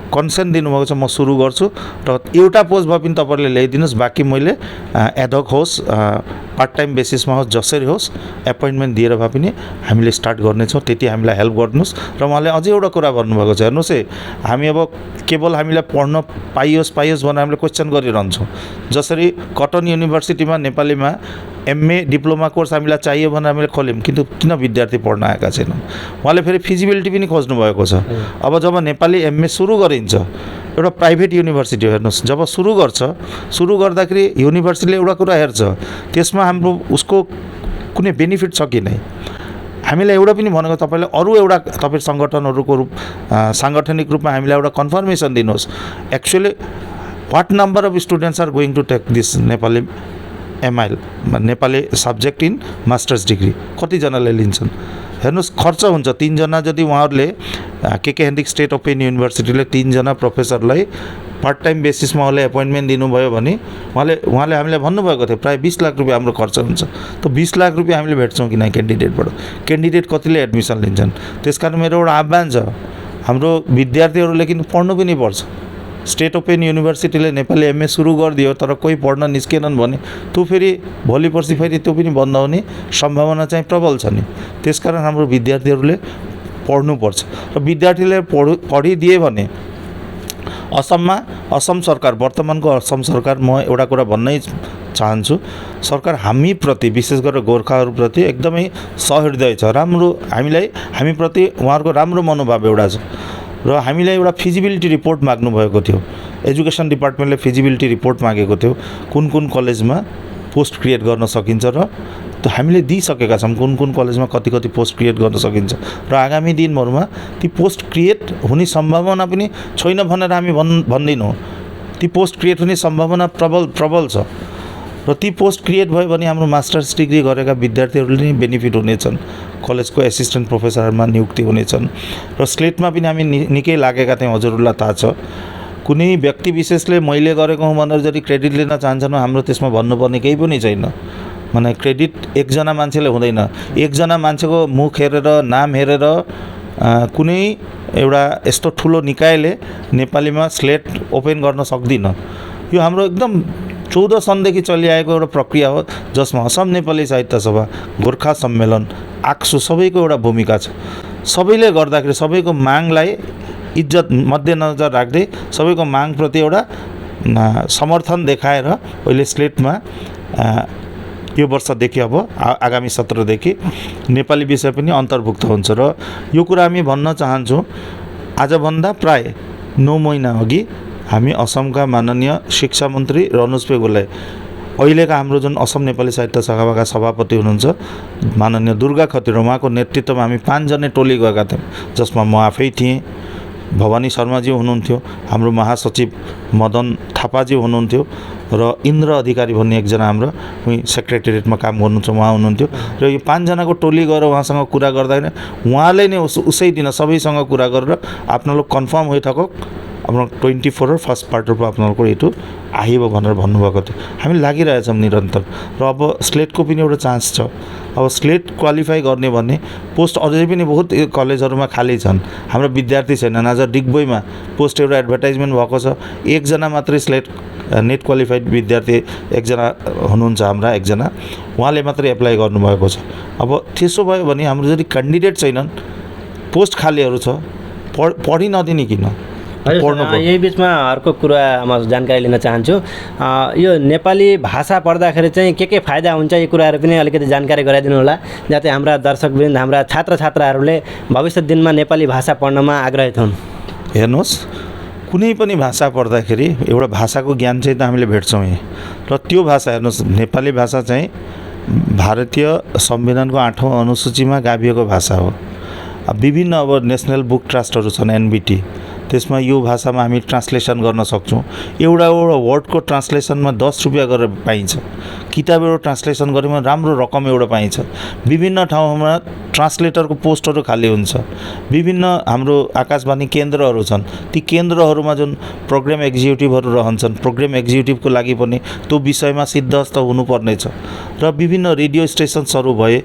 कन्सेन्ट दिनुभएको छ, म सुरु गर्छु र एउटा पोस्ट भए पनि तपाईँहरूले ल्याइदिनुहोस्, बाँकी मैले एडहक होस्, पार्ट टाइम बेसिसमा होस्, जसरी होस् एपोइन्टमेन्ट दिएर भए पनि हामीले स्टार्ट गर्नेछौँ, त्यति हामीलाई हेल्प गरिदिनुहोस्। र उहाँले अझै एउटा कुरा भन्नुभएको छ, हेर्नुहोस् है, हामी अब केवल हामीलाई पढ्न पाइयोस् भनेर हामीले क्वेसन गरिरहन्छौँ। जसरी कटन युनिभर्सिटीमा नेपालीमा एमए डिप्लोमा कोर्स हामीलाई चाहियो भनेर हामीले खोल्यौँ, किन विद्यार्थी पढ्न आएका छैनन्। उहाँले फेरि फिजिबिलिटी पनि खोज्नु भएको छ। अब जब नेपाली एमए सुरु गरिन्छ, एउटा प्राइभेट युनिभर्सिटी हो, हेर्नुहोस्, जब सुरु गर्दाखेरि युनिभर्सिटीले एउटा कुरा हेर्छ, त्यसमा हाम्रो उसको कुनै बेनिफिट छ कि नै। हामीलाई एउटा पनि भनेको तपाईँले अरू एउटा तपाईँ सङ्गठनहरूको साङ्गठनिक रूपमा हामीलाई एउटा कन्फर्मेसन दिनुहोस्, actually what number of students are going to take this Nepali MIL, Nepali subject in masters degree, कतिजनाले लिन्छन्। हेर्नुहोस्, खर्च हुन्छ। 3 जना यदि उहाँहरूले के हेनरिक स्टेट ओपन युनिभर्सिटीले 3 जना प्रोफेसरलाई पार्ट टाइम बेसिसमा उहाँले एपोइन्टमेन्ट दिनुभयो भने उहाँले हामीलाई भन्नुभएको थियो प्रायः 20 लाख रुपियाँ हाम्रो खर्च हुन्छ। त 20 लाख रुपियाँ हामीले भेट्छौँ कि नै क्यान्डिडेटबाट? क्यान्डिडेट कतिले एडमिसन लिन्छन्? त्यसकारण मेरो एउटा आह्वान छ, हाम्रो विद्यार्थीहरूले किन पढ्नु पनि पर्छ। स्टेट ओपन युनिभर्सिटीले नेपाली एमए सुरु गरिदियो तर कोही पढ्न निस्केनन् भने त्यो फेरि भोलि पर्सि फेरि त्यो पनि बन्द हुने सम्भावना चाहिँ प्रबल छ नि। त्यसकारण हाम्रो विद्यार्थीहरूले पढ्नुपर्छ र विद्यार्थीले पढिदिए भने असम सरकार, वर्तमानको असम सरकार, म एउटा कुरा भन्नै चाहन्छु, सरकार हामीप्रति विशेष गरेर गोर्खाहरूप्रति एकदमै सहृदय छ। राम्रो हामीप्रति उहाँहरूको राम्रो मनोभाव एउटा छ र हामीलाई एउटा फिजिबिलिटी रिपोर्ट माग्नु भएको थियो। एजुकेसन डिपार्टमेन्टले फिजिबिलिटी रिपोर्ट मागेको थियो, कुन कलेजमा पोस्ट क्रिएट गर्न सकिन्छ र हामीले दिइसकेका छौँ कुन कलेजमा कति पोस्ट क्रिएट गर्न सकिन्छ र आगामी दिनहरूमा ती पोस्ट क्रिएट हुने सम्भावना पनि छैन भनेर हामी भन्दैनौँ। ती पोस्ट क्रिएट हुने सम्भावना प्रबल छ र ती पोस्ट क्रिएट भयो भने हाम्रो मास्टर्स डिग्री गरेका विद्यार्थीहरूले नै बेनिफिट हुनेछन्, कलेजको एसिस्टेन्ट प्रोफेसरमा नियुक्ति हुनेछन् र स्लेटमा पनि हामी निकै लागेका थियौँ, हजुरहरूलाई थाहा छ। कुनै व्यक्ति विशेषले मैले गरेको हुँ भनेर जति क्रेडिट लिन चाहन्छन्, हाम्रो त्यसमा भन्नुपर्ने केही पनि छैन। माने क्रेडिट एकजना मान्छेले हुँदैन, एकजना मान्छेको मुख हेरेर, नाम हेरेर कुनै एउटा यस्तो ठुलो निकायले नेपालीमा स्लेट ओपन गर्न सक्दिन। यो हाम्रो एकदम 14 सनदेखि चलिआएको एउटा प्रक्रिया हो, जसमा असम नेपाली साहित्य सभा, गोर्खा सम्मेलन, आक्सु सबैको एउटा भूमिका छ। सबैले गर्दाखेरि सबैको मागलाई इज्जत मध्यनजर राख्दै सबैको मागप्रति एउटा समर्थन देखाएर अहिले स्लेटमा यो वर्षदेखि अब आगामी सत्रदेखि नेपाली विषय पनि अन्तर्भुक्त हुन्छ र यो कुरा हामी भन्न चाहन्छौँ। आजभन्दा प्राय 9 महिना अघि हामी असमका माननीय शिक्षा मन्त्री रनुज पेगुलाई, अहिलेका हाम्रो जुन असम नेपाली साहित्य सभाका सभापति हुनुहुन्छ माननीय दुर्गा खतिर, उहाँको नेतृत्वमा हामी 5 जने टोली गएका थियौँ, जसमा म आफै थिएँ, भवानी शर्माजी हुनुहुन्थ्यो, हाम्रो महासचिव मदन थापाजी हुनुहुन्थ्यो र इन्द्र अधिकारी भन्ने एकजना हाम्रो सेक्रेटेरिएटमा काम गर्नुहुन्छ, उहाँ हुनुहुन्थ्यो र यो 5 जनाको टोली गएर उहाँसँग कुरा गर्दाखेरि उहाँले नै उसै दिन सबैसँग कुरा गरेर आफ्नो कन्फर्म हुइथको आफ्नो 24 फर्स्ट पार्ट रूप आफ्नो एटु आइब भनेर भन्नुभएको थियो। हामी लागिरहेछौँ निरन्तर र अब स्लेटको पनि एउटा चान्स छ। अब स्लेट क्वालिफाई गर्ने भन्ने पोस्ट अझै पनि बहुत कलेजहरूमा खाली छन्, हाम्रो विद्यार्थी छैनन्। आज डिगबोईमा पोस्ट एउटा एडभर्टाइजमेन्ट भएको छ, 1 जना मात्रै स्लेट नेट क्वालिफाइड विद्यार्थी एकजना हुनुहुन्छ हाम्रा एकजना, उहाँले मात्रै एप्लाई गर्नुभएको छ। अब त्यसो भयो भने हाम्रो जति क्यान्डिडेट छैनन्, पोस्ट खालीहरू छ, पढि नदिने किन? यही बिचमा अर्को कुरा म जानकारी लिन चाहन्छु। यो नेपाली भाषा पढ्दाखेरि चाहिँ के फाइदा हुन्छ, यो कुराहरू पनि अलिकति जानकारी गराइदिनु होला, जाते हाम्रा दर्शकवृन्द, हाम्रा छात्रछात्राहरूले भविष्य दिनमा नेपाली भाषा पढ्नमा आग्रहित हुन्। हेर्नुहोस्, कुनै पनि भाषा पढ्दाखेरि एउटा भाषाको ज्ञान चाहिँ त हामीले भेट्छौँ यहीँ, र त्यो भाषा हेर्नुहोस्, नेपाली भाषा चाहिँ भारतीय संविधानको 8औं अनुसूचीमा गाभिएको भाषा हो। विभिन्न अब नेसनल बुक ट्रस्टहरू छन्, NBT, त्यसमा यो भाषामा हामी ट्रान्सलेसन गर्न सक्छौँ। एउटा वर्डको ट्रान्सलेसनमा 10 रुपियाँ गरेर पाइन्छ। किताब एउटा ट्रान्सलेसन गरेमा राम्रो रकम एउटा पाइन्छ। विभिन्न ठाउँमा ट्रान्सलेटरको पोस्टहरू खाली हुन्छ। विभिन्न हाम्रो आकाशवाणी केन्द्रहरू छन्, ती केन्द्रहरूमा जुन प्रोग्राम एक्जिक्युटिभहरू रहन्छन्, प्रोग्राम एक्जिक्युटिभको लागि पनि त्यो विषयमा सिद्धहस्त हुनुपर्नेछ। र विभिन्न रेडियो स्टेसन्सहरू भए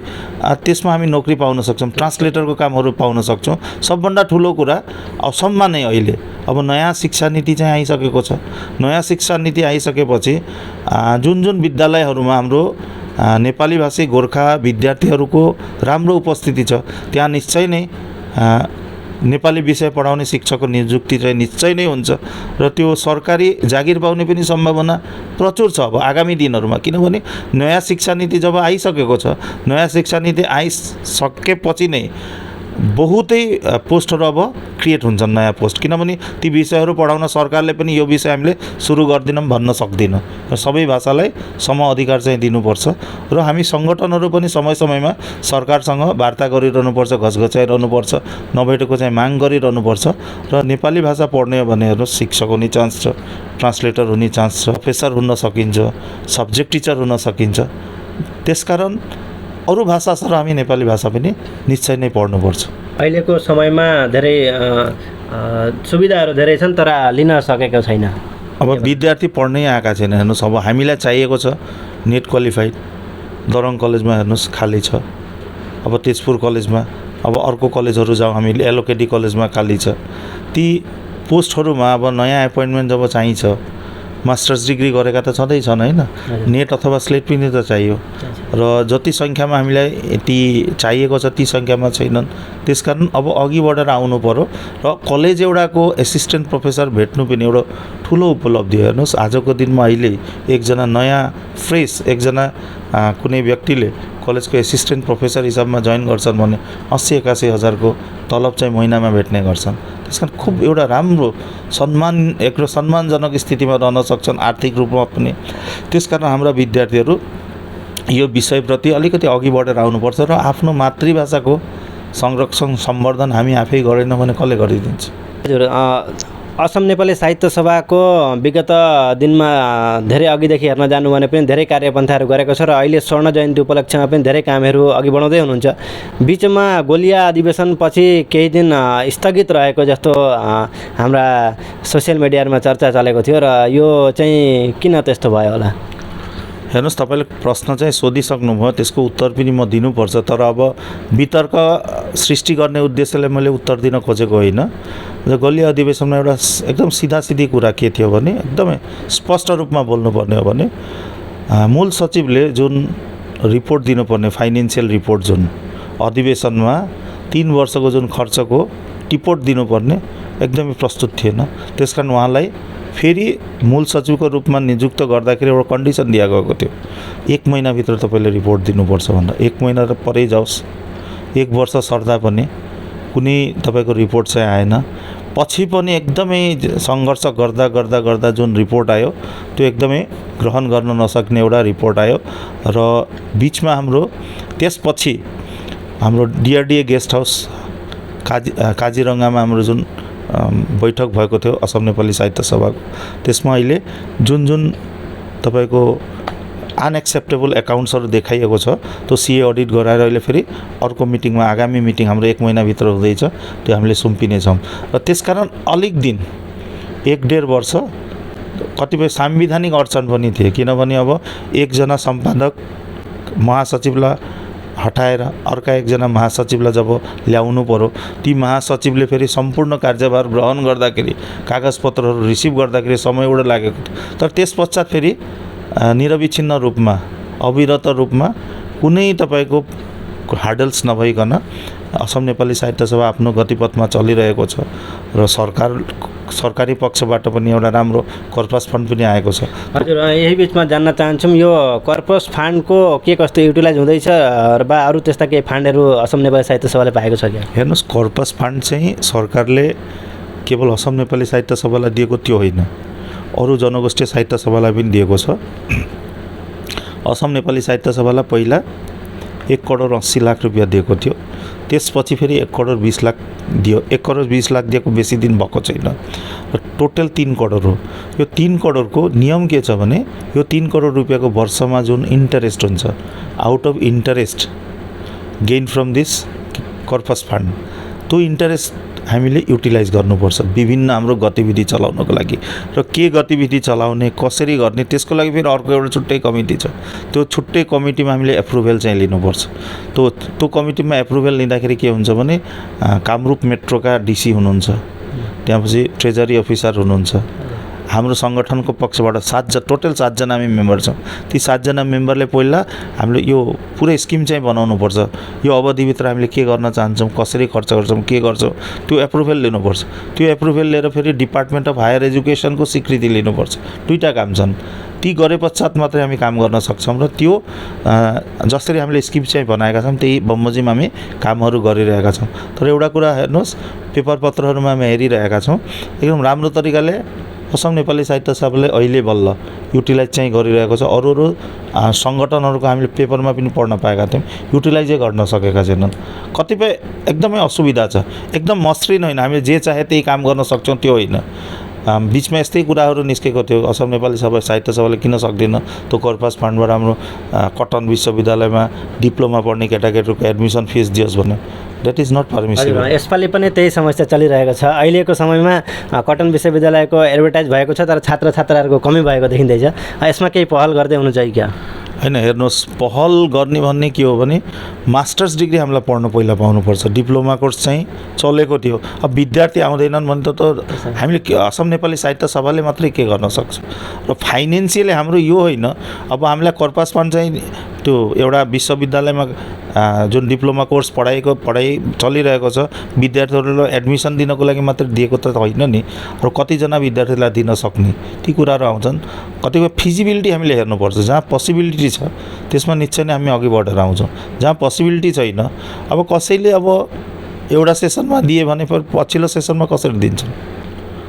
त्यसमा हामी नोकरी पाउन सक्छौँ, ट्रान्सलेटरको कामहरू पाउन सक्छौँ। सबभन्दा ठुलो कुरा असममा नै अहिले अब नयाँ शिक्षा नीति चाहिँ आइसकेको छ। नयाँ शिक्षा नीति आइसकेपछि जुन विद्यालयहरूमा हाम्रो नेपाली भाषी गोर्खा विद्यार्थीहरूको राम्रो उपस्थिति छ, त्यहाँ निश्चय नै नेपाली विषय पढाउने शिक्षकको नियुक्ति चाहिँ निश्चय नै हुन्छ, र त्यो सरकारी जागिर पाउने पनि सम्भावना प्रचुर छ अब आगामी दिनहरूमा। किनभने नयाँ शिक्षा नीति जब आइसकेको छ, नयाँ शिक्षा नीति आइसकेपछि नै बहुतै पोस्टहरू अब क्रिएट हुन्छन्, नयाँ पोस्ट। किनभने ती विषयहरू पढाउन सरकारले पनि यो विषय हामीले सुरु गर्दैनौँ भन्न सक्दैनौँ, र सबै भाषालाई सम अधिकार चाहिँ दिनुपर्छ। र हामी सङ्गठनहरू पनि समय समयमा सरकारसँग वार्ता गरिरहनुपर्छ, घचघचाइरहनुपर्छ, नभएको चाहिँ माग गरिरहनुपर्छ। र नेपाली भाषा पढ्ने हो भने हेर्नुहोस्, शिक्षक हुने चान्स छ, ट्रान्सलेटर हुने चान्स छ, प्रोफेसर हुन सकिन्छ, सब्जेक्ट टिचर हुन सकिन्छ। त्यसकारण अरू भाषा सर हामी नेपाली भाषा पनि निश्चय नै पढ्नुपर्छ। अहिलेको समयमा धेरै सुविधाहरू धेरै छन्, तर लिन सकेको छैन। अब विद्यार्थी पढ्नै आएका छैन। हेर्नुहोस्, अब हामीलाई चाहिएको छ नेट क्वालिफाइड। दरङ कलेजमा हेर्नुहोस् खाली छ, अब तेजपुर कलेजमा, अब अर्को कलेजहरू जाउँ हामीले, एलोकेटी कलेजमा खाली छ। ती पोस्टहरूमा अब नयाँ एपोइन्टमेन्ट जब चाहिन्छ, मास्टर्स डिग्री गरेका त छँदै छन् होइन, नेट अथवा स्लेट पनि त चाहियो, र जति सङ्ख्यामा हामीलाई ती चाहिएको छ ती सङ्ख्यामा छैनन्। त्यसकारण अब अघि बढेर आउनु पर्यो, र कलेज एउटाको एसिस्टेन्ट प्रोफेसर भेट्नु पनि एउटा ठुलो उपलब्धि हो। हेर्नुहोस्, आजको दिनमा अहिले एकजना नयाँ फ्रेस एकजना कुनै व्यक्तिले कलेजको एसिस्टेन्ट प्रोफेसर हिसाबमा जोइन गर्छन् भने 80-81 हजारको तलब चाहिँ महिनामा भेट्ने गर्छन्। त्यसकारण खुब एउटा राम्रो सम्मानजनक स्थितिमा रहन सक्छन् आर्थिक रूपमा पनि। त्यसकारण हाम्रा विद्यार्थीहरू यो विषयप्रति अलिकति अघि बढेर आउनुपर्छ, र आफ्नो मातृभाषाको संरक्षण सम्वर्धन हामी आफै गरेनौँ भने कसले गरिदिन्छ? हजुर, असम नेपाली साहित्य सभाको विगत दिनमा धेरै अघिदेखि हेर्न जानु भने पनि धेरै कार्यपन्थाहरू गरेको छ, र अहिले स्वर्ण जयन्ती उपलक्ष्यमा पनि धेरै कामहरू अघि बढाउँदै हुनुहुन्छ। बिचमा गोलिया अधिवेशनपछि केही दिन स्थगित रहेको जस्तो हाम्रा सोसियल मिडियामा चर्चा चलेको थियो, र यो चाहिँ किन त्यस्तो भयो होला? हेर्नुहोस्, तपाईँले प्रश्न चाहिँ सोधिसक्नुभयो, त्यसको उत्तर पनि म दिनुपर्छ, तर अब वितर्क सृष्टि गर्ने उद्देश्यले मैले उत्तर दिन खोजेको होइन। गोलिया अधिवेशनमा एउटा एकदम सिधासिधी कुरा के थियो भने, एकदमै स्पष्ट रूपमा बोल्नुपर्ने हो भने, मूल सचिवले जुन रिपोर्ट दिनुपर्ने फाइनेन्सियल रिपोर्ट जुन अधिवेशनमा 3 वर्षको जुन खर्चको टिपोट दिनुपर्ने एकदमै प्रस्तुत थिएन। त्यसकारण उहाँलाई फेरि मूल सचिवको रूपमा नियुक्त गर्दाखेरि एउटा कन्डिसन दिया गएको थियो, 1 महिनाभित्र तपाईँले रिपोर्ट दिनुपर्छ भनेर। 1 महिना त परै जाओस्, 1 वर्ष सर्दा पनि कुनै तपाईँको रिपोर्ट चाहिँ आएन। पछि पनि एकदमै सङ्घर्ष गर्दा जुन रिपोर्ट आयो त्यो एकदमै ग्रहण गर्न नसक्ने एउटा रिपोर्ट आयो, र बिचमा हाम्रो त्यसपछि हाम्रो DRDA गेस्ट हाउस काजीरङ्गामा हाम्रो जुन बैठक भएको थियो असम नेपाली साहित्य सभाको, त्यसमा अहिले जुन तपाईँको अनएक्सेप्टेबल एकाउन्ट्सहरू देखाइएको छ त्यो CA अडिट गराएर अहिले फेरि अर्को मिटिङमा, आगामी मिटिङ हाम्रो 1 महिनाभित्र हुँदैछ, त्यो हामीले सुम्पिनेछौँ। र त्यसकारण अलिक दिन 1-1.5 वर्ष कतिपय सांविधानिक अडचन पनि थिए, किनभने अब एकजना सम्पादक महासचिवलाई हटाएर अर्का एकजना महासचिवलाई जब ल्याउनु पर्यो, ती महासचिवले फेरि सम्पूर्ण कार्यभार ग्रहण गर्दाखेरि कागजपत्रहरू रिसिभ गर्दाखेरि समय एउटा लागेको थियो। तर त्यस पश्चात फेरि निरविच्छिन्न रूपमा अविरत रूपमा कुनै तपाईँको हार्डल्स नभइकन असम नेपाली साहित्य सभा आफ्नो गतिपथमा चलिरहेको छ र सरकारी पक्षबाट पनि एउटा राम्रो कर्पस फन्ड पनि आएको छ। हजुर, यही बिचमा जान्न चाहन्छौँ यो कर्पस फन्डको के कस्तो युटिलाइज हुँदैछ र बा अरू त्यस्ता केही फन्डहरू असम नेपाली साहित्य सभाले पाएको छ क्या? हेर्नुहोस्, कर्पस फन्ड चाहिँ सरकारले केवल असम नेपाली साहित्य सभालाई दिएको त्यो होइन, अरू जनगोष्ठी साहित्य सभालाई पनि दिएको छ। असम नेपाली साहित्य सभालाई पहिला 1,80,00,000 रुपियाँ दिएको थियो, त्यसपछि फेरि 1,20,00,000 दियो। 1,20,00,000 दिएको बेसी दिन भएको छैन र टोटल 3 करोड हो। यो 3 करोडको नियम के छ भने यो 3 करोड रुपियाँको वर्षमा जुन इन्टरेस्ट हुन्छ, out of interest gain from this corpus fund, त्यो इन्टरेस्ट हामीले युटिलाइज गर्नुपर्छ विभिन्न हाम्रो गतिविधि चलाउनको लागि। र के गतिविधि चलाउने, कसरी गर्ने, त्यसको लागि फेरि अर्को एउटा छुट्टै कमिटी छ। त्यो छुट्टै कमिटीमा हामीले एप्रुभल चाहिँ लिनुपर्छ। त्यो कमिटीमा एप्रुभल लिँदाखेरि के हुन्छ भने कामरूप मेट्रोका डिसी हुनुहुन्छ, त्यसपछि ट्रेजरी अफिसर हुनुहुन्छ, हाम्रो सङ्गठनको पक्षबाट टोटल 7 जना हामी मेम्बर छौँ। ती 7 जना मेम्बरले पहिला हामीले यो पुरै स्किम चाहिँ बनाउनुपर्छ। यो अवधिभित्र हामीले के गर्न चाहन्छौँ, कसरी खर्च गर्छौँ, के गर्छौँ, त्यो एप्रुभल लिनुपर्छ। त्यो एप्रुभल लिएर फेरि डिपार्टमेन्ट अफ हायर एजुकेसनको स्वीकृति लिनुपर्छ। दुईवटा काम छन्, ती गरे पश्चात मात्रै हामी काम गर्न सक्छौँ। र त्यो जसरी हामीले स्किम चाहिँ बनाएका छौँ त्यही बमोजिम हामी कामहरू गरिरहेका छौँ। तर एउटा कुरा हेर्नुहोस्, पेपर पत्रहरूमा हामी हेरिरहेका छौँ एकदम राम्रो तरिकाले असम नेपाली साहित्य सभाले अहिले बल्ल युटिलाइज चाहिँ गरिरहेको छ। अरू सङ्गठनहरूको हामीले पेपरमा पनि पढ्न पाएका थियौँ, युटिलाइजै गर्न सकेका छैनन्। कतिपय एकदमै असुविधा छ, एकदम मसृण होइन, हामीले जे चाहे त्यही काम गर्न सक्छौँ त्यो होइन। बिचमा यस्तै कुराहरू निस्केको थियो, असम नेपाली साहित्य सभाले किन सक्दैन त्यो कर्पस फन्डबाट हाम्रो कटन विश्वविद्यालयमा डिप्लोमा पढ्ने केटाकेटीहरूको एडमिसन फिस दियोस् भन्ने। That is not permissible. यसपालि पनि त्यही समस्या चलिरहेको छ। अहिलेको समयमा कटन विश्वविद्यालयको एडभर्टाइज भएको छ तर छात्र छात्राहरूको कमी भएको देखिँदैछ। यसमा केही पहल गर्दै हुनु चाहिँ क्या? होइन, हेर्नुहोस्, पहल गर्ने भन्ने के हो भने मास्टर्स डिग्री हामीलाई पढ्नु पहिला पाउनुपर्छ। डिप्लोमा कोर्स चाहिँ चलेको थियो, अब विद्यार्थी आउँदैनन् भने त हामीले असम नेपाली साहित्य सभाले मात्रै के गर्न सक्छ। र फाइनेन्सियली हाम्रो यो होइन, अब हामीलाई कर्पस फन्ड चाहिँ त्यो एउटा विश्वविद्यालयमा जुन डिप्लोमा कोर्स पढाइ चलिरहेको छ विद्यार्थीहरूलाई एडमिसन दिनको लागि मात्रै दिएको त होइन नि। र कतिजना विद्यार्थीलाई दिन सक्ने ती कुराहरू आउँछन्। कतिपय फिजिबिलिटी हामीले हेर्नुपर्छ। जहाँ पोसिबिलिटी छ त्यसमा निश्चय नै हामी अघि बढेर आउँछौँ। जहाँ पोसिबिलिटी छैन, अब कसैले अब एउटा सेसनमा दिए भने पछिल्लो सेसनमा कसरी दिन्छन्,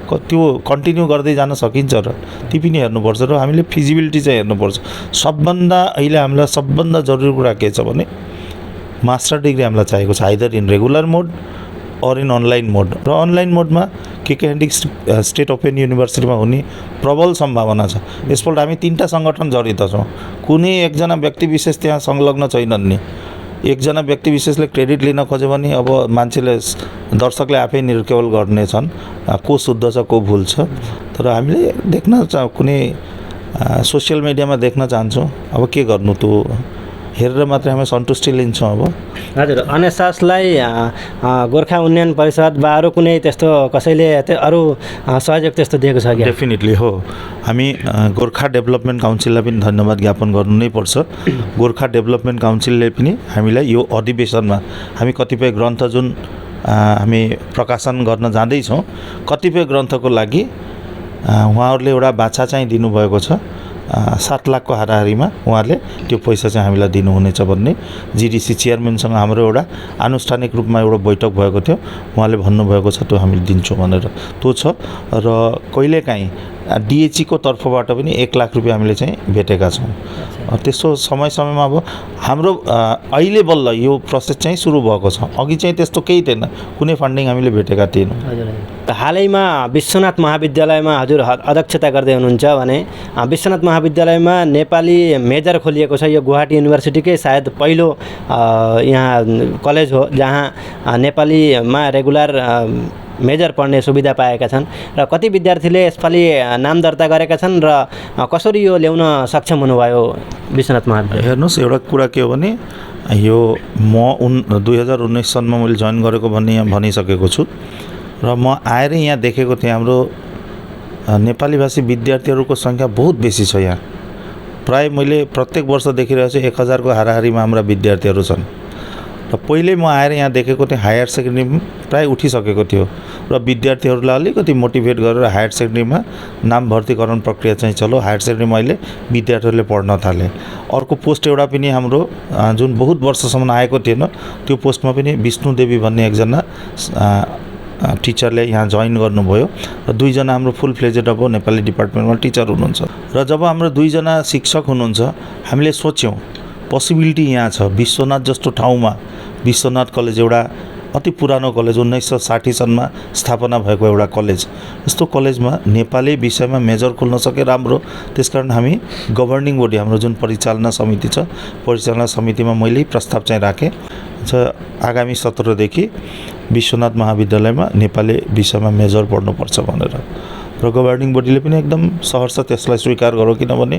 त्यो कन्टिन्यू गर्दै जान सकिन्छ र ती पनि हेर्नुपर्छ। र हामीले फिजिबिलिटी चाहिँ हेर्नुपर्छ। सबभन्दा अहिले हामीलाई सबभन्दा जरुरी कुरा के छ भने मास्टर डिग्री हामीलाई चाहिएको छ, either in regular mode or in online mode. र अनलाइन मोडमा केकेएनडी स्टेट ओपन युनिभर्सिटीमा हुने प्रबल सम्भावना छ। यसपल्ट हामी 3टा सङ्गठन जडित छौँ, कुनै एकजना व्यक्ति विशेष त्यहाँ संलग्न छैनन् नि। एकजना व्यक्ति विशेषले क्रेडिट लिन खोज्यो भने अब मान्छेले दर्शकले आफै निर्केवल गर्नेछन् को शुद्ध छ को भुल छ। तर हामीले देख्न कुनै सोसियल मिडियामा देख्न चाहन्छौँ, अब के गर्नु, त्यो हेरेर मात्रै हामी सन्तुष्टि लिन्छौँ। अब हजुर, अनएसएसलाई गोर्खा उन्नयन परिषद वा अरू कुनै त्यस्तो कसैले अरू सहयोग त्यस्तो दिएको छ क्या? डेफिनेटली हो। हामी गोर्खा डेभलपमेन्ट काउन्सिललाई पनि धन्यवाद ज्ञापन गर्नु नै पर्छ। गोर्खा डेभलपमेन्ट काउन्सिलले पनि हामीलाई यो अधिवेशनमा हामी कतिपय ग्रन्थ जुन हामी प्रकाशन गर्न जाँदैछौँ, कतिपय ग्रन्थको लागि उहाँहरूले एउटा बाछा चाहिँ दिनुभएको छ। 7 लाखको हाराहारीमा उहाँहरूले त्यो पैसा चाहिँ हामीलाई दिनुहुनेछ भन्ने जिडिसी चेयरम्यानसँग हाम्रो एउटा आनुष्ठानिक रूपमा एउटा बैठक भएको थियो। उहाँले भन्नुभएको छ त्यो हामीले दिन्छौँ भनेर, त्यो छ। र कहिलेकाहीँ डिएचईको तर्फबाट पनि 1 लाख रुपियाँ हामीले चाहिँ भेटेका छौँ। त्यस्तो समय समयमा अब हाम्रो अहिले बल्ल यो प्रोसेस चाहिँ सुरु भएको छ, अघि चाहिँ त्यस्तो केही थिएन, कुनै फन्डिङ हामीले भेटेका थिएनौँ। हालैमा विश्वनाथ महाविद्यालयमा हजुर अध्यक्षता गर्दै हुनुहुन्छ भने विश्वनाथ महाविद्यालयमा नेपाली मेजर खोलिएको छ। यो गुवाहाटी युनिभर्सिटीकै सायद पहिलो यहाँ कलेज हो जहाँ नेपालीमा रेगुलर मेजर पढ्ने सुविधा पाएका छन् र कति विद्यार्थीले यसपालि नाम दर्ता गरेका छन् र कसरी यो ल्याउन सक्षम हुनुभयो विश्वनाथ महाविद्यालय? हेर्नुहोस्, एउटा कुरा के हो भने यो म 2019 सनमा मैले जोइन गरेको भन्ने यहाँ भनिसकेको छु र म आएर यहाँ देखेको थिएँ हाम्रो नेपाली भाषी विद्यार्थीहरूको सङ्ख्या बहुत बेसी छ यहाँ। प्राय मैले प्रत्येक वर्ष देखिरहेको छु 1000 को हाराहारीमा हाम्रा विद्यार्थीहरू छन् र पहिले म आएर यहाँ देखेको थिएँ हायर सेकेन्ड्री प्राय उठिसकेको थियो र विद्यार्थीहरूलाई अलिकति मोटिभेट गरेर हायर सेकेन्ड्रीमा नाम भर्तीकरण प्रक्रिया चाहिँ चलो हायर सेकेन्ड्रीमा अहिले विद्यार्थीहरूले पढ्न थाले। अर्को पोस्ट एउटा पनि हाम्रो जुन बहुत वर्षसम्म आएको थिएन त्यो पोस्टमा पनि विष्णुदेवी भन्ने एकजना टिचरले यहाँ जोइन गर्नुभयो र 2 जना हाम्रो फुल फ्लेजेड अब नेपाली डिपार्टमेन्टमा टिचर हुनुहुन्छ र जब हाम्रो 2 जना शिक्षक हुनुहुन्छ हामीले सोच्यौँ पोसिबिलिटी यहाँ छ। विश्वनाथ जस्तो ठाउँमा विश्वनाथ कलेज एउटा अति पुरानो कलेज 1960 सनमा स्थापना भएको एउटा कलेज, यस्तो कलेजमा नेपाली विषयमा मेजर खोल्न सके राम्रो। त्यसकारण हामी गभर्निङ बडी हाम्रो जुन परिचालना समिति छ परिचालना समितिमा मैले प्रस्ताव चाहिँ राखेँ आगामी सत्रदेखि विश्वनाथ महाविद्यालयमा नेपाली विषयमा मेजर पढ्नुपर्छ भनेर र गभर्निङ बडीले पनि एकदम सहर्ष त्यसलाई स्वीकार गर्यो किनभने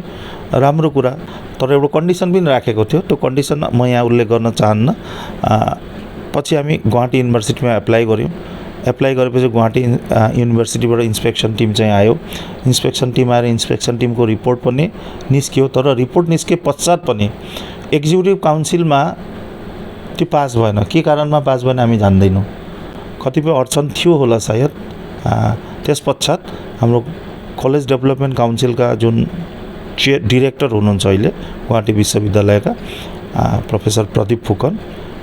राम्रो कुरा। तर एउटा कन्डिसन पनि राखेको थियो, त्यो कन्डिसन म यहाँ उल्लेख गर्न चाहन्न। पछि हामी गुवाहाटी युनिभर्सिटीमा एप्लाई गऱ्यौँ। एप्लाई गरेपछि गुवाहाटी युनिभर्सिटीबाट इन्स्पेक्सन टिम चाहिँ आयो। इन्स्पेक्सन टिम आएर इन्स्पेक्सन टिमको रिपोर्ट पनि निस्क्यो, तर रिपोर्ट निस्के पश्चात पनि एक्जिक्युटिभ काउन्सिलमा त्यो पास भएन। के कारणमा पास भएन हामी जान्दैनौँ, कतिपय अडचन थियो होला सायद। त्यस पश्चात हाम्रो कलेज डेभलपमेन्ट काउन्सिलका जुन डिरेक्टर हुनुहुन्छ अहिले गुवाहाटी विश्वविद्यालयका प्रोफेसर प्रदीप फुकन,